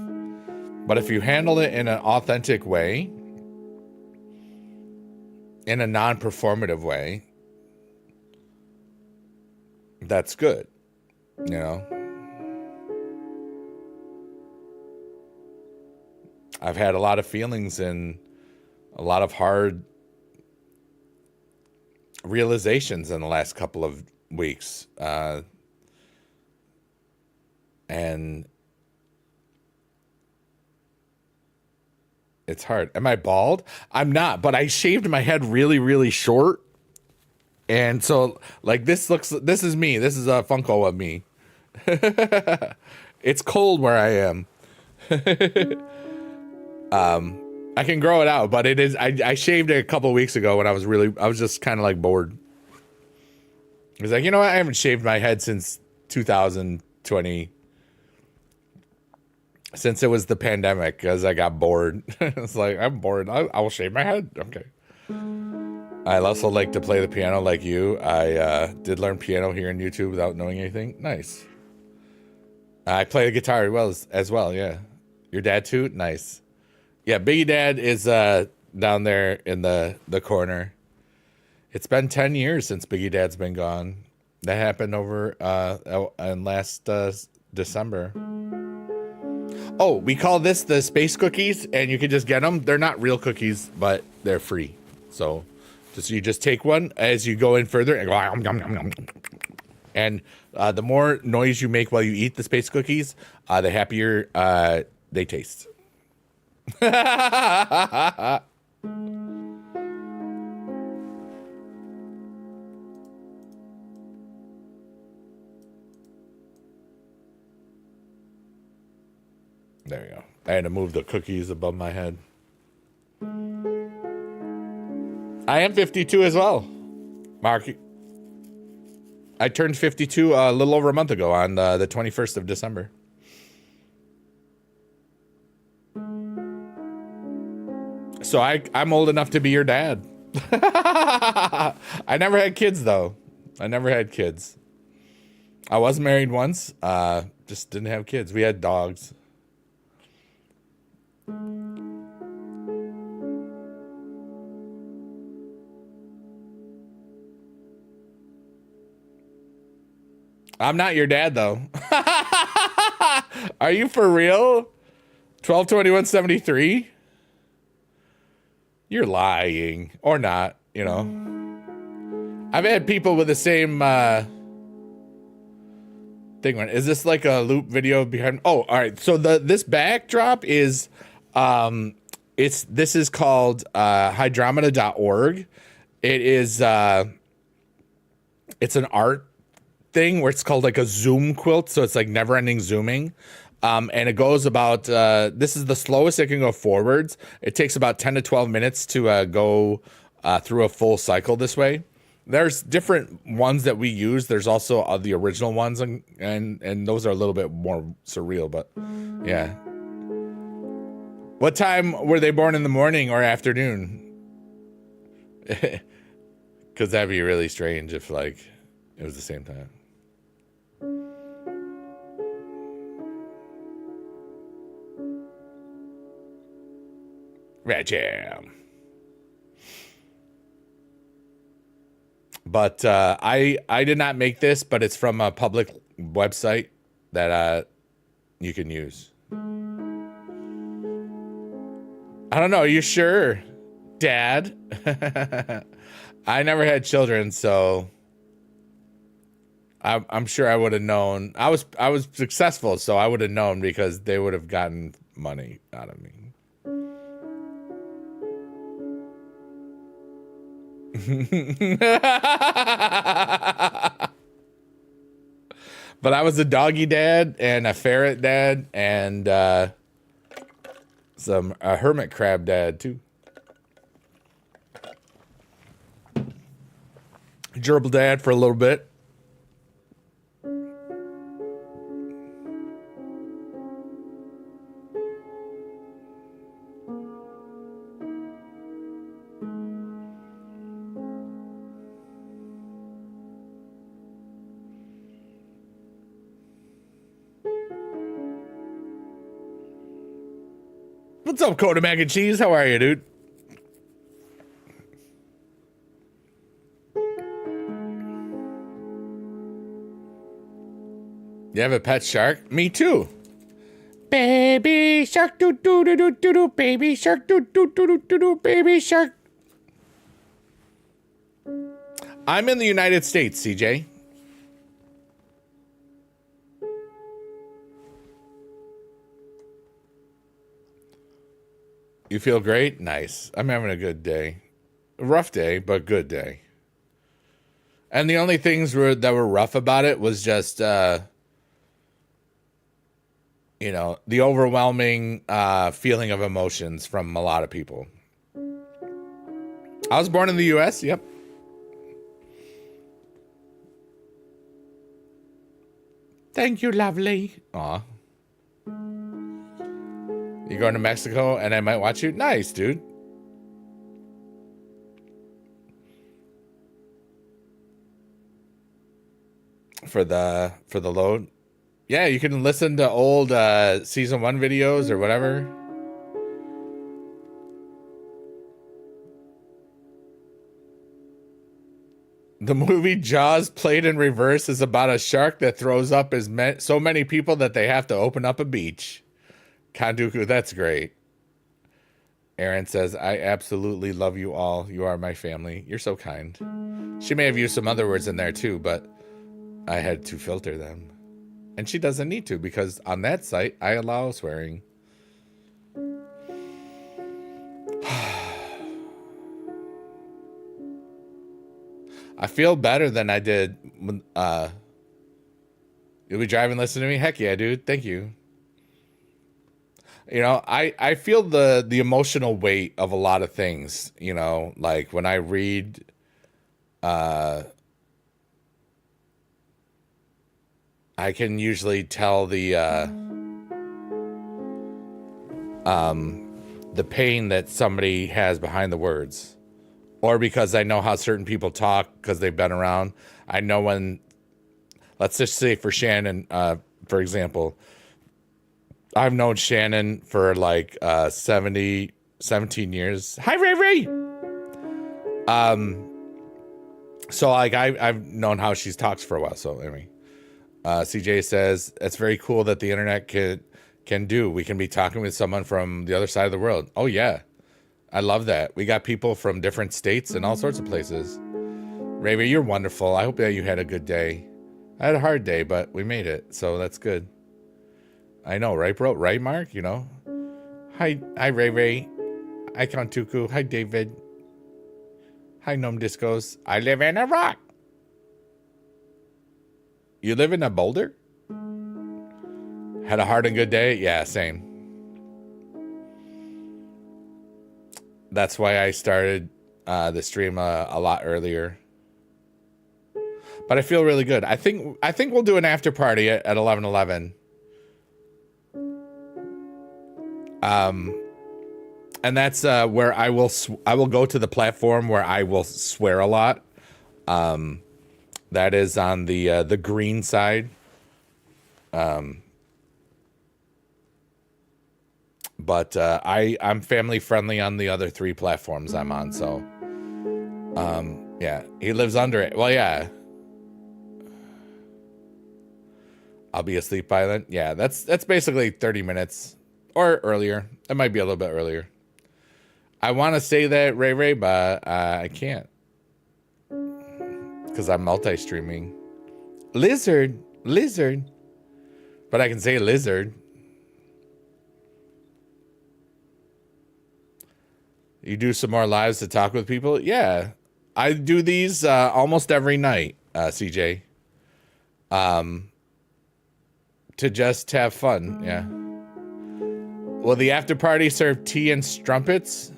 But if you handle it in an authentic way, in a non-performative way, that's good, you know? I've had a lot of feelings and a lot of hard realizations in the last couple of weeks. And it's hard. Am I bald? I'm not, but I shaved my head really, really short. And so like this is me. This is a Funko of me. It's cold where I am. I can grow it out, but it is, I shaved it a couple of weeks ago when I was just kind of like bored. I was like, you know what? I haven't shaved my head since 2020. Since it was the pandemic, because I got bored. It's like, I'm bored. I will shave my head. Okay. I also like to play the piano like you. I did learn piano here in YouTube without knowing anything. Nice. I play the guitar as well, yeah. Your dad too? Nice. Yeah, Biggie Dad is down there in the corner. It's been 10 years since Biggie Dad's been gone. That happened over in last December. Oh, we call this the space cookies, and you can just get them. They're not real cookies, but they're free. So you just take one as you go in further and go, yum, yum, yum, yum. And the more noise you make while you eat the space cookies, the happier they taste. There you go. I had to move the cookies above my head. I am 52 as well, Mark. I turned 52 a little over a month ago on the 21st of December. So I'm old enough to be your dad. I never had kids, though. I never had kids. I was married once, just didn't have kids. We had dogs. I'm not your dad, though. Are you for real? 12/21/73? You're lying. Or not, you know. I've had people with the same thing. Is this like a loop video behind? Oh, all right. So this backdrop is this is called hydromeda.org. It is it's an art thing where it's called like a zoom quilt, so it's like never ending zooming, and it goes about this is the slowest it can go forwards. It takes about 10 to 12 minutes to go through a full cycle this way. There's different ones that we use. There's also the original ones, and those are a little bit more surreal, but yeah. What time were they born, in the morning or afternoon? Because that'd be really strange if like it was the same time. Red Jam. But I did not make this, but it's from a public website that you can use. I don't know. Are you sure, Dad? I never had children, so I'm sure I would have known. I was successful, so I would have known because they would have gotten money out of me. But I was a doggy dad and a ferret dad and a hermit crab dad too. Gerbil dad for a little bit. What's up, Coda Mac and Cheese? How are you, dude? You have a pet shark? Me too. Baby shark, doo doo doo doo doo doo. Baby shark, doo doo doo doo doo doo. Baby shark. I'm in the United States, CJ. You feel great? Nice. I'm having a good day. A rough day, but good day. And the only things that were rough about it was just, the overwhelming feeling of emotions from a lot of people. I was born in the U.S. Yep. Thank you, lovely. Aw. You going to Mexico and I might watch you? Nice, dude. For the load. Yeah, you can listen to old season 1 videos or whatever. The movie Jaws played in reverse is about a shark that throws up so many people that they have to open up a beach. Kanduku, that's great. Aaron says, I absolutely love you all. You are my family. You're so kind. She may have used some other words in there too, but I had to filter them. And she doesn't need to, because on that site, I allow swearing. I feel better than I did. You'll be driving, listening to me? Heck yeah, dude. Thank you. You know, I feel the emotional weight of a lot of things, you know, like when I read I can usually tell the pain that somebody has behind the words, or because I know how certain people talk because they've been around. I know when, let's just say for Shannon, for example, I've known Shannon for like 17 years. Hi, Ray Ray. So like I've known how she talks for a while. So anyway, CJ says it's very cool that the internet can do. We can be talking with someone from the other side of the world. Oh yeah, I love that. We got people from different states and all sorts of places. Ray Ray, you're wonderful. I hope that you had a good day. I had a hard day, but we made it, so that's good. I know, right, bro? Right, Mark? You know? Hi, Ray Ray. Hi, Kantuku. Hi, David. Hi, Gnome Discos. I live in a rock. You live in a boulder? Had a hard and good day? Yeah, same. That's why I started the stream a lot earlier. But I feel really good. I think we'll do an after party at 11:11. And that's where I will go to the platform where I will swear a lot. That is on the green side. But I'm family friendly on the other 3 platforms I'm on. So yeah, he lives under it. Well, yeah. I'll be asleep by then. Yeah, that's basically 30 minutes. Or earlier. It might be a little bit earlier. I want to say that, Ray Ray, but I can't. Because I'm multi-streaming. Lizard. But I can say lizard. You do some more lives to talk with people? Yeah. I do these almost every night, CJ. To just have fun, yeah. Will the after party serve tea and strumpets?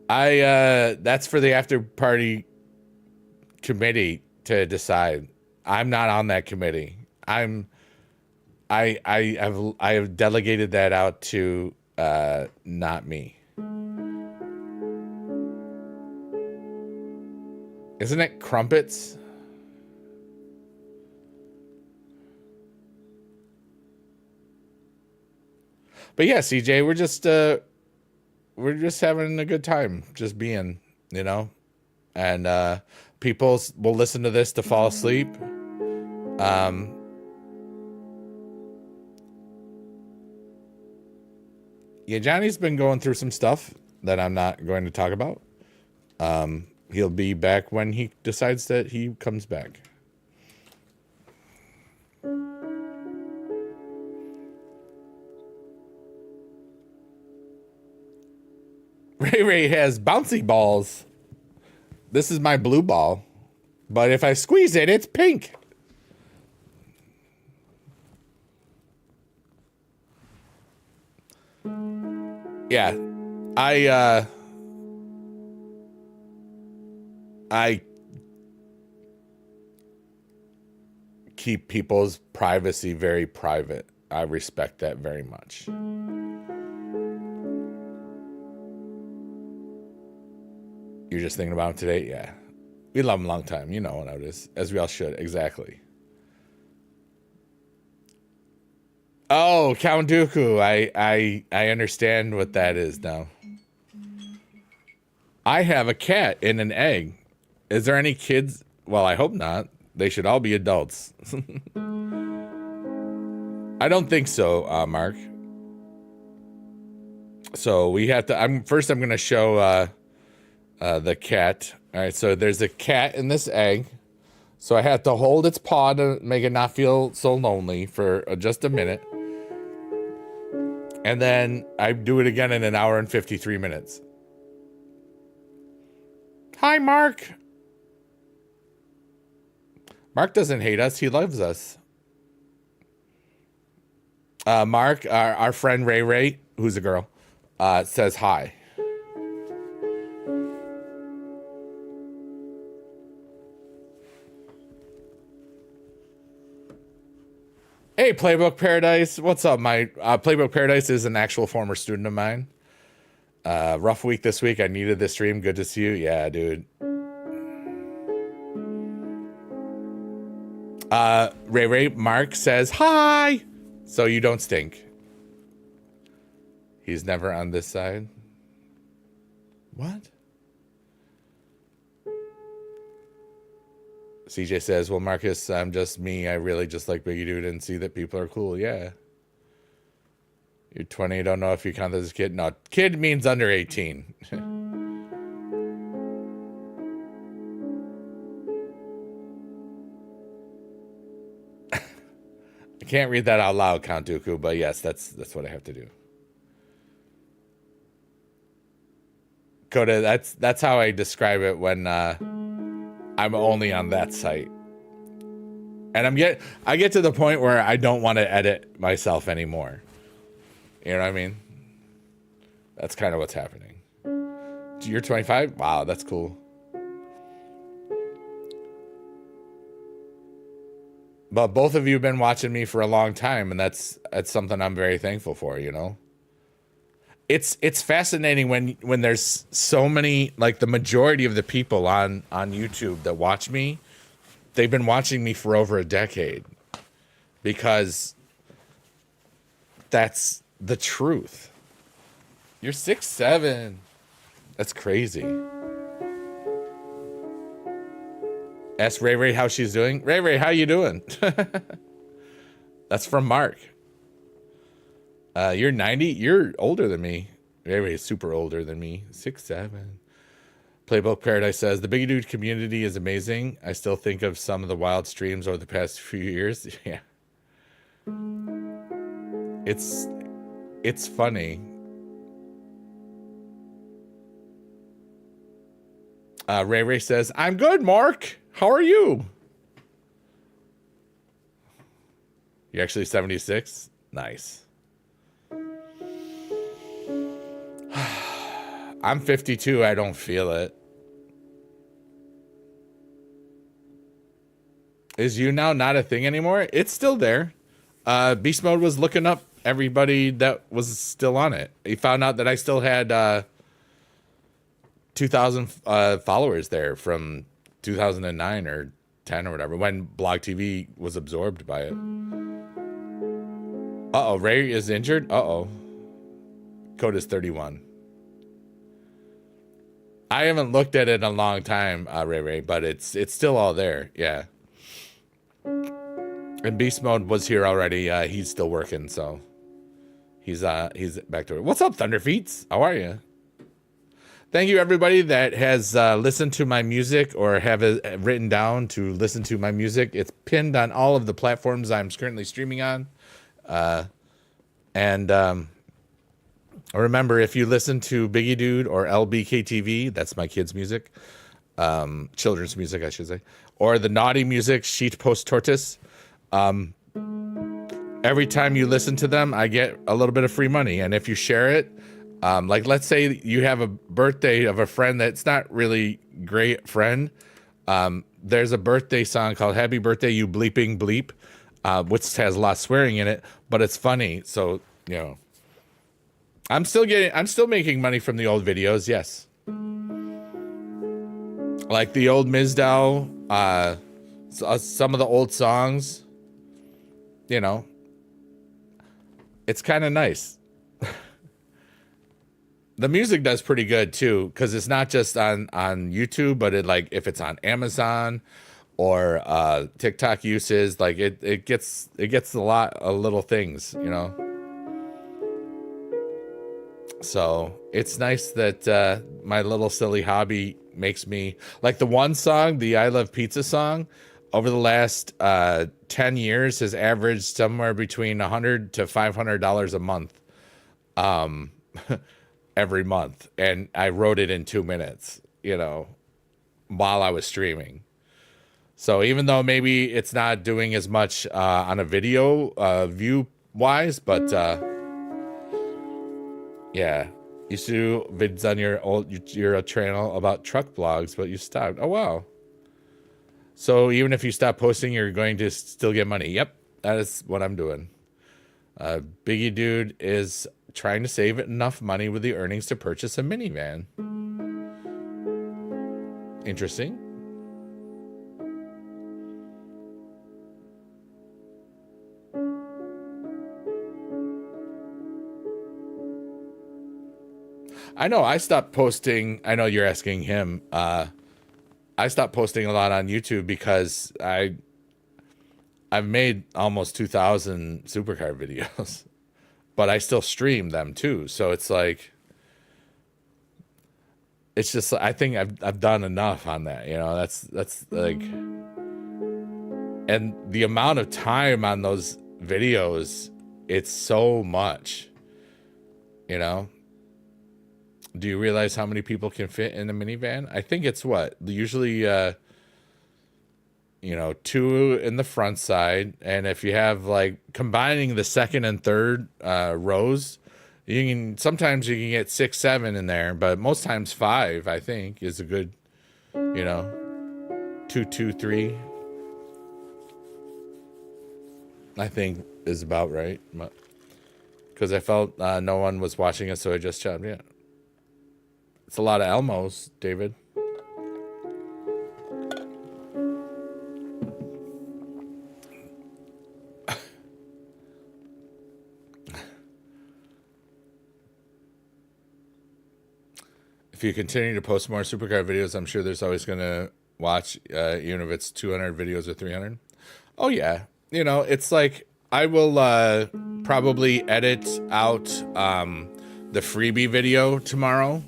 That's for the after party committee to decide. I'm not on that committee. I have delegated that out to not me. Isn't it crumpets? But yeah, CJ, we're just having a good time, just being, you know, and people will listen to this to fall asleep. Yeah, Johnny's been going through some stuff that I'm not going to talk about. He'll be back when he decides that he comes back. Ray Ray has bouncy balls. This is my blue ball. But if I squeeze it, it's pink. Yeah. I keep people's privacy very private. I respect that very much. You're just thinking about him today? Yeah. We love him a long time. You know what it is. As we all should. Exactly. Oh, Count Dooku. I understand what that is now. I have a cat in an egg. Is there any kids? Well, I hope not. They should all be adults. I don't think so, Mark. So we have to. I'm going to show the cat. All right. So there's a cat in this egg. So I have to hold its paw to make it not feel so lonely for just a minute. And then I do it again in 1 hour and 53 minutes. Hi, Mark. Mark doesn't hate us. He loves us. Mark, our friend Ray Ray, who's a girl, says hi. Hey, Playbook Paradise. What's up? My Playbook Paradise is an actual former student of mine. Rough week this week. I needed this stream. Good to see you. Yeah, dude. Ray Ray Mark says hi. So you don't stink. He's never on this side. What? CJ says, well, Marcus, I'm just me. I really just like Biggie Dude and see that people are cool. Yeah. You're 20. Don't know if you count as a kid. No, kid means under 18. I can't read that out loud, Count Dooku, but yes, that's what I have to do. Coda, that's how I describe it when I'm only on that site. And I get to the point where I don't want to edit myself anymore. You know what I mean? That's kind of what's happening. You're 25? Wow, that's cool. But both of you have been watching me for a long time, and that's something I'm very thankful for, you know? It's fascinating when there's so many, like the majority of the people on YouTube that watch me, they've been watching me for over a decade, because that's the truth. You're 6'7". That's crazy. Ask Ray Ray how she's doing. Ray Ray, how you doing? That's from Mark. You're 90. You're older than me. Ray Ray is super older than me. 6'7". Playbook Paradise says, the Biggie Dude community is amazing. I still think of some of the wild streams over the past few years. Yeah. It's funny. Ray Ray says, I'm good, Mark. How are you? You're actually 76? Nice. I'm 52. I don't feel it. Is you now not a thing anymore? It's still there. Beast Mode was looking up everybody that was still on it. He found out that I still had 2,000 followers there from 2009 or 10 or whatever, when Blog TV was absorbed by it. Uh-oh, Ray is injured? Uh-oh. Code is 31. I haven't looked at it in a long time, Ray, but it's still all there, yeah. And Beast Mode was here already. He's still working, so he's back to it. What's up, Thunderfeets? How are you? Thank you, everybody that has listened to my music or have it written down to listen to my music. It's pinned on all of the platforms I'm currently streaming on. Remember, if you listen to Biggie Dude or LBKTV, that's my kids' music, children's music, I should say, or the naughty music, Sheet Post Tortoise. Every time you listen to them, I get a little bit of free money. And if you share it, like let's say you have a birthday of a friend that's not really great friend. There's a birthday song called Happy Birthday, You Bleeping Bleep, which has a lot of swearing in it, but it's funny. So, you know, I'm still making money from the old videos. Yes. Like the old Mizdow, some of the old songs, you know, it's kind of nice. The music does pretty good too, because it's not just on YouTube, but it like if it's on Amazon or TikTok uses, like it gets a lot of little things, you know. So it's nice that my little silly hobby makes me like the one song, the I Love Pizza song, over the last 10 years has averaged somewhere between $100 to $500 a month. Every month, and I wrote it in 2 minutes, you know, while I was streaming. So even though maybe it's not doing as much on a video view wise, but yeah, you used to do vids on your channel about truck blogs, but you stopped. Oh wow! So even if you stop posting, you're going to still get money. Yep, that is what I'm doing. Biggie Dude is trying to save enough money with the earnings to purchase a minivan. Interesting. I know I stopped posting. I know you're asking him. I stopped posting a lot on YouTube because I've made almost 2,000 supercar videos. But I still stream them too. So it's like, it's just, I think I've done enough on that, you know, that's like, and the amount of time on those videos, it's so much, you know. Do you realize how many people can fit in a minivan? I think it's what, usually, you know, 2 in the front side, and if you have like combining the second and third rows, sometimes you can get 6, 7 in there, but most times 5 I think is a good, you know, 2, 2, 3 I think is about right, because I felt no one was watching it, so I just chopped. Yeah, it's a lot of Elmos, David. If you continue to post more supercar videos, I'm sure there's always going to watch, even if it's 200 videos or 300. Oh, yeah. You know, it's like I will probably edit out the freebie video tomorrow.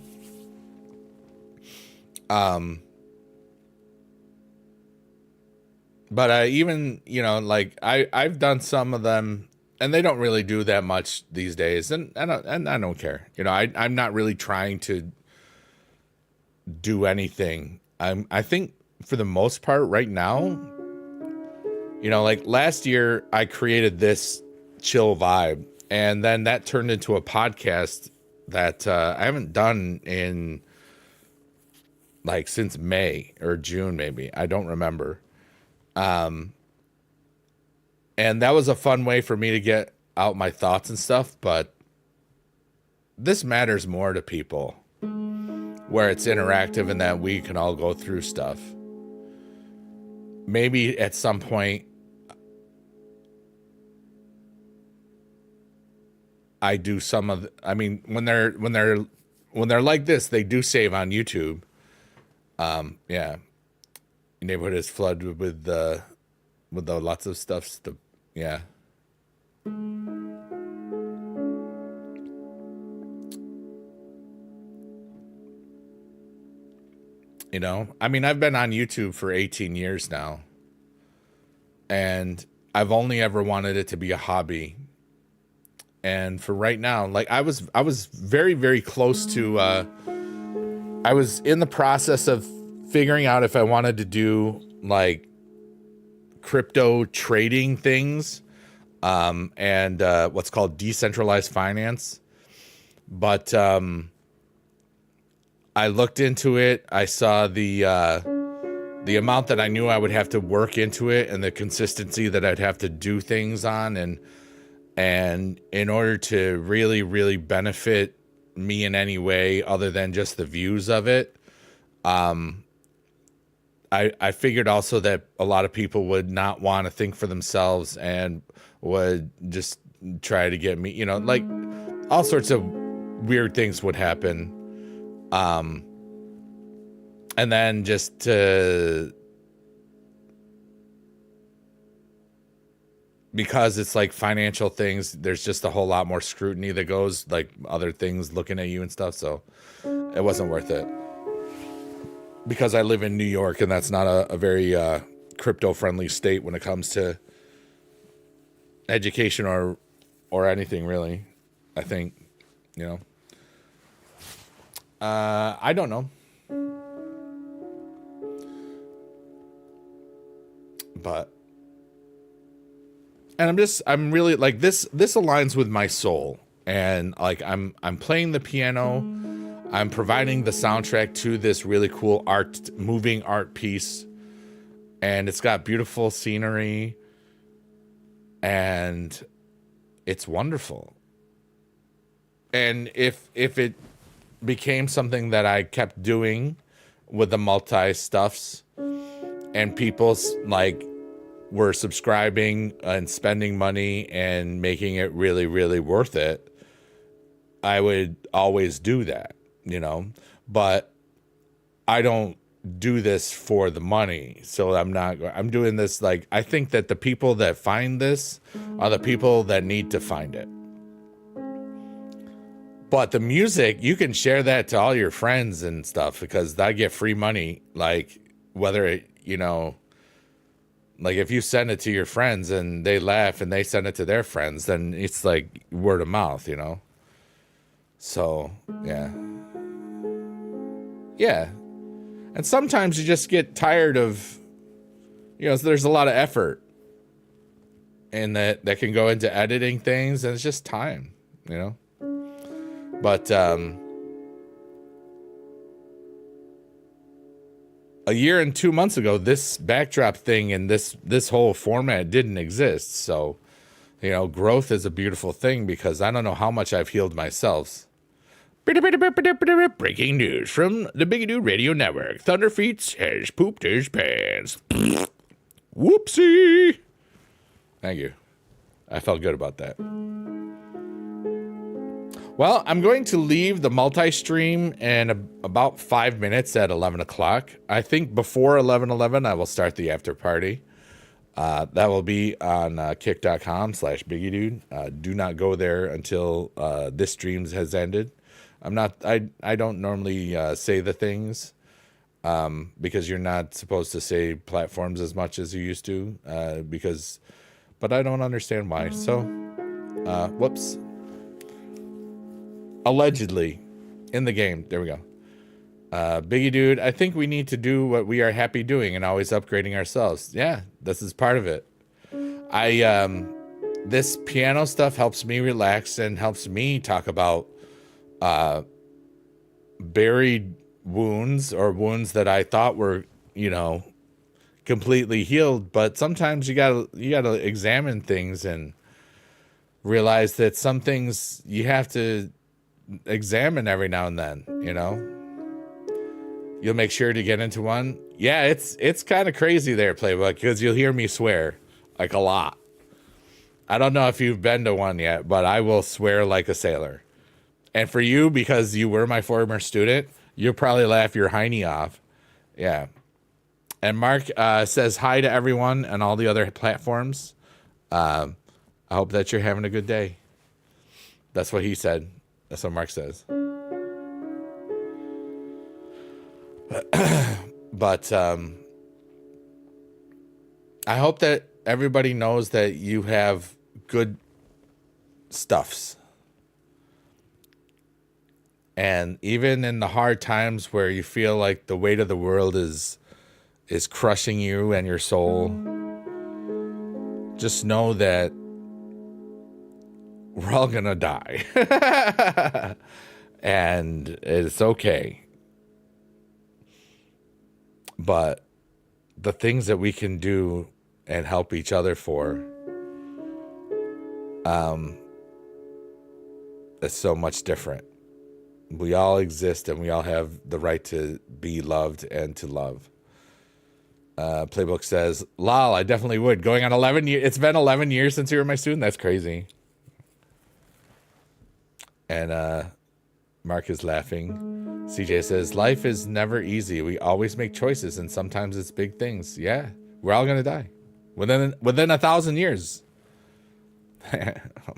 But even, you know, like I've done some of them, and they don't really do that much these days. And I don't care. You know, I'm not really trying to do anything. I think for the most part right now, you know, like last year I created this chill vibe, and then that turned into a podcast that I haven't done in like since May or June, maybe. I don't remember. And that was a fun way for me to get out my thoughts and stuff, but this matters more to people, where it's interactive and that we can all go through stuff. Maybe at some point I do some of I mean, when they're like this, they do save on YouTube. Yeah. Neighborhood is flooded with the lots of stuff. Yeah. You know, I mean, I've been on YouTube for 18 years now, and I've only ever wanted it to be a hobby. And for right now, like I was very, very close to, I was in the process of figuring out if I wanted to do like crypto trading things, and what's called decentralized finance. But I looked into it. I saw the amount that I knew I would have to work into it, and the consistency that I'd have to do things on, and in order to really, really benefit me in any way other than just the views of it, I figured also that a lot of people would not want to think for themselves and would just try to get me, you know, like all sorts of weird things would happen. And then just to, because it's like financial things, there's just a whole lot more scrutiny that goes, like other things looking at you and stuff. So it wasn't worth it. Because I live in New York, and that's not a very crypto-friendly state when it comes to education or anything, really. I think, you know. I don't know. But, and I'm really like this aligns with my soul. And like I'm playing the piano, I'm providing the soundtrack to this really cool moving art piece, and it's got beautiful scenery, and it's wonderful. And if it became something that I kept doing with the multi stuffs, and people like were subscribing and spending money and making it really, really worth it, I would always do that, you know. But I don't do this for the money, so I'm doing this like, I think that the people that find this are the people that need to find it. But the music, you can share that to all your friends and stuff, because I get free money, like whether it, you know, like if you send it to your friends and they laugh and they send it to their friends, then it's like word of mouth, you know. So yeah. And sometimes you just get tired of, you know, there's a lot of effort and that can go into editing things, and it's just time, you know. But a year and 2 months ago, this backdrop thing and this whole format didn't exist. So, you know, growth is a beautiful thing, because I don't know how much I've healed myself. Breaking news from the Big Dude Radio Network. Thunderfeet has pooped his pants. Whoopsie. Thank you. I felt good about that. Well, I'm going to leave the multi-stream in about 5 minutes at 11 o'clock. I think before 11:11, I will start the after party. That will be on kick.com/biggiedude. Do not go there until this stream has ended. I don't normally say the things because you're not supposed to say platforms as much as you used to, but I don't understand why. So, whoops. Allegedly in the game. There we go. Biggie Dude, I think we need to do what we are happy doing and always upgrading ourselves. Yeah, this is part of it. This piano stuff helps me relax and helps me talk about buried wounds, or wounds that I thought were, you know, completely healed. But sometimes you gotta examine things and realize that some things you have to examine every now and then, you know. You'll make sure to get into one. Yeah, it's kind of crazy there, Playbook, because you'll hear me swear like a lot. I don't know if you've been to one yet, but I will swear like a sailor. And for you, because you were my former student, you'll probably laugh your hiney off. Yeah. And Mark says hi to everyone on all the other platforms. I hope that you're having a good day. That's what he said. That's what Mark says. But I hope that everybody knows that you have good stuffs. And even in the hard times where you feel like the weight of the world is crushing you and your soul, just know that we're all gonna die. And it's okay. But the things that we can do and help each other for, is so much different. We all exist and we all have the right to be loved and to love. Playbook says, lol, I definitely would. Going on 11 years. It's been 11 years since you were my student. That's crazy. And Mark is laughing. CJ says, life is never easy. We always make choices, and sometimes it's big things. Yeah, we're all going to die. Within 1,000 years.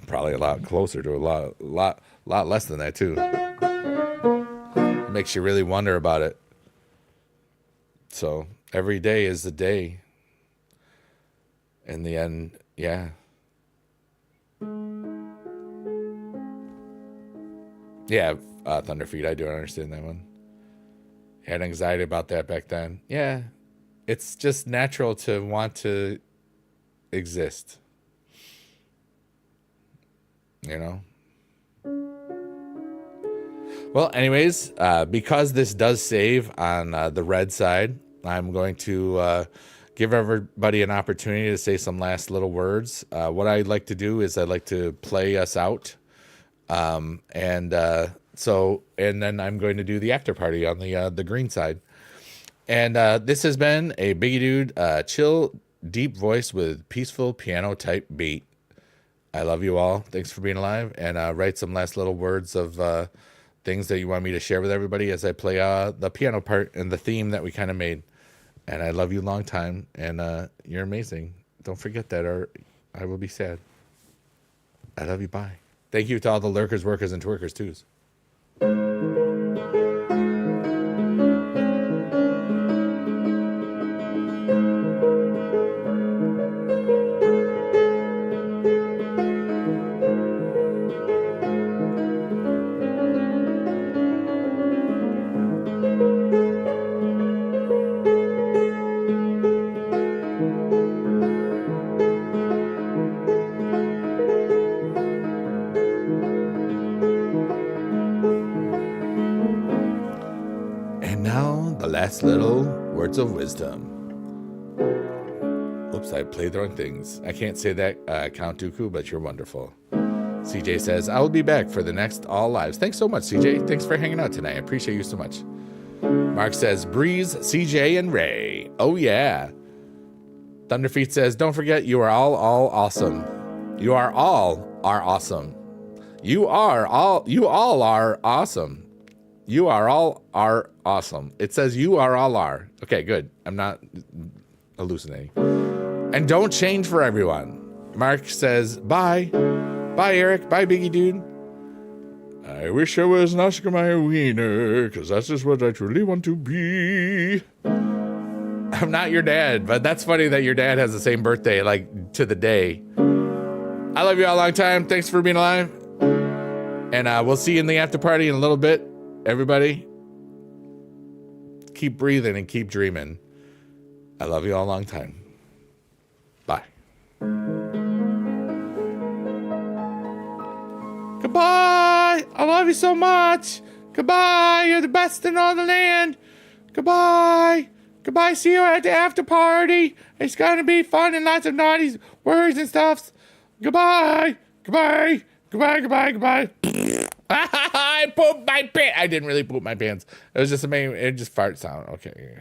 Probably a lot closer to a lot less than that, too. It makes you really wonder about it. So every day is a day. In the end, yeah. Yeah, Thunderfeet, I do understand that one. Had anxiety about that back then. Yeah, it's just natural to want to exist. You know? Well, anyways, because this does save on the red side, I'm going to give everybody an opportunity to say some last little words. What I'd like to do is I'd like to play us out. And then I'm going to do the after party on the green side. And this has been a Biggie Dude chill, deep voice with peaceful piano type beat. I love you all. Thanks for being alive. And write some last little words of things that you want me to share with everybody as I play the piano part and the theme that we kind of made. And I love you a long time. And you're amazing. Don't forget that, or I will be sad. I love you. Bye. Thank you to all the lurkers, workers, and twerkers, too. Little words of wisdom. Oops, I played the wrong things. I can't say that, Count Dooku, but you're wonderful. CJ says, I will be back for the next All Lives. Thanks so much, CJ. Thanks for hanging out tonight. I appreciate you so much. Mark says, Breeze, CJ, and Ray. Oh, yeah. Thunderfeet says, don't forget, you are all awesome. You are all awesome. You all are awesome. You are all awesome. It says you are all are. Okay, good. I'm not hallucinating. And don't change for everyone. Mark says, bye. Bye, Eric. Bye, Biggie Dude. I wish I was an Oscar Mayer wiener, because that's just what I truly want to be. I'm not your dad, but that's funny that your dad has the same birthday, like, to the day. I love you all a long time. Thanks for being alive. And we'll see you in the after party in a little bit. Everybody, keep breathing and keep dreaming. I love you all a long time. Bye. Goodbye. I love you so much. Goodbye. You're the best in all the land. Goodbye. Goodbye. See you at the after party. It's going to be fun and lots of naughty words and stuff. Goodbye. Goodbye. Goodbye. Goodbye. Goodbye. I pooped my pants. I didn't really poop my pants. It was just it just fart sound. Okay.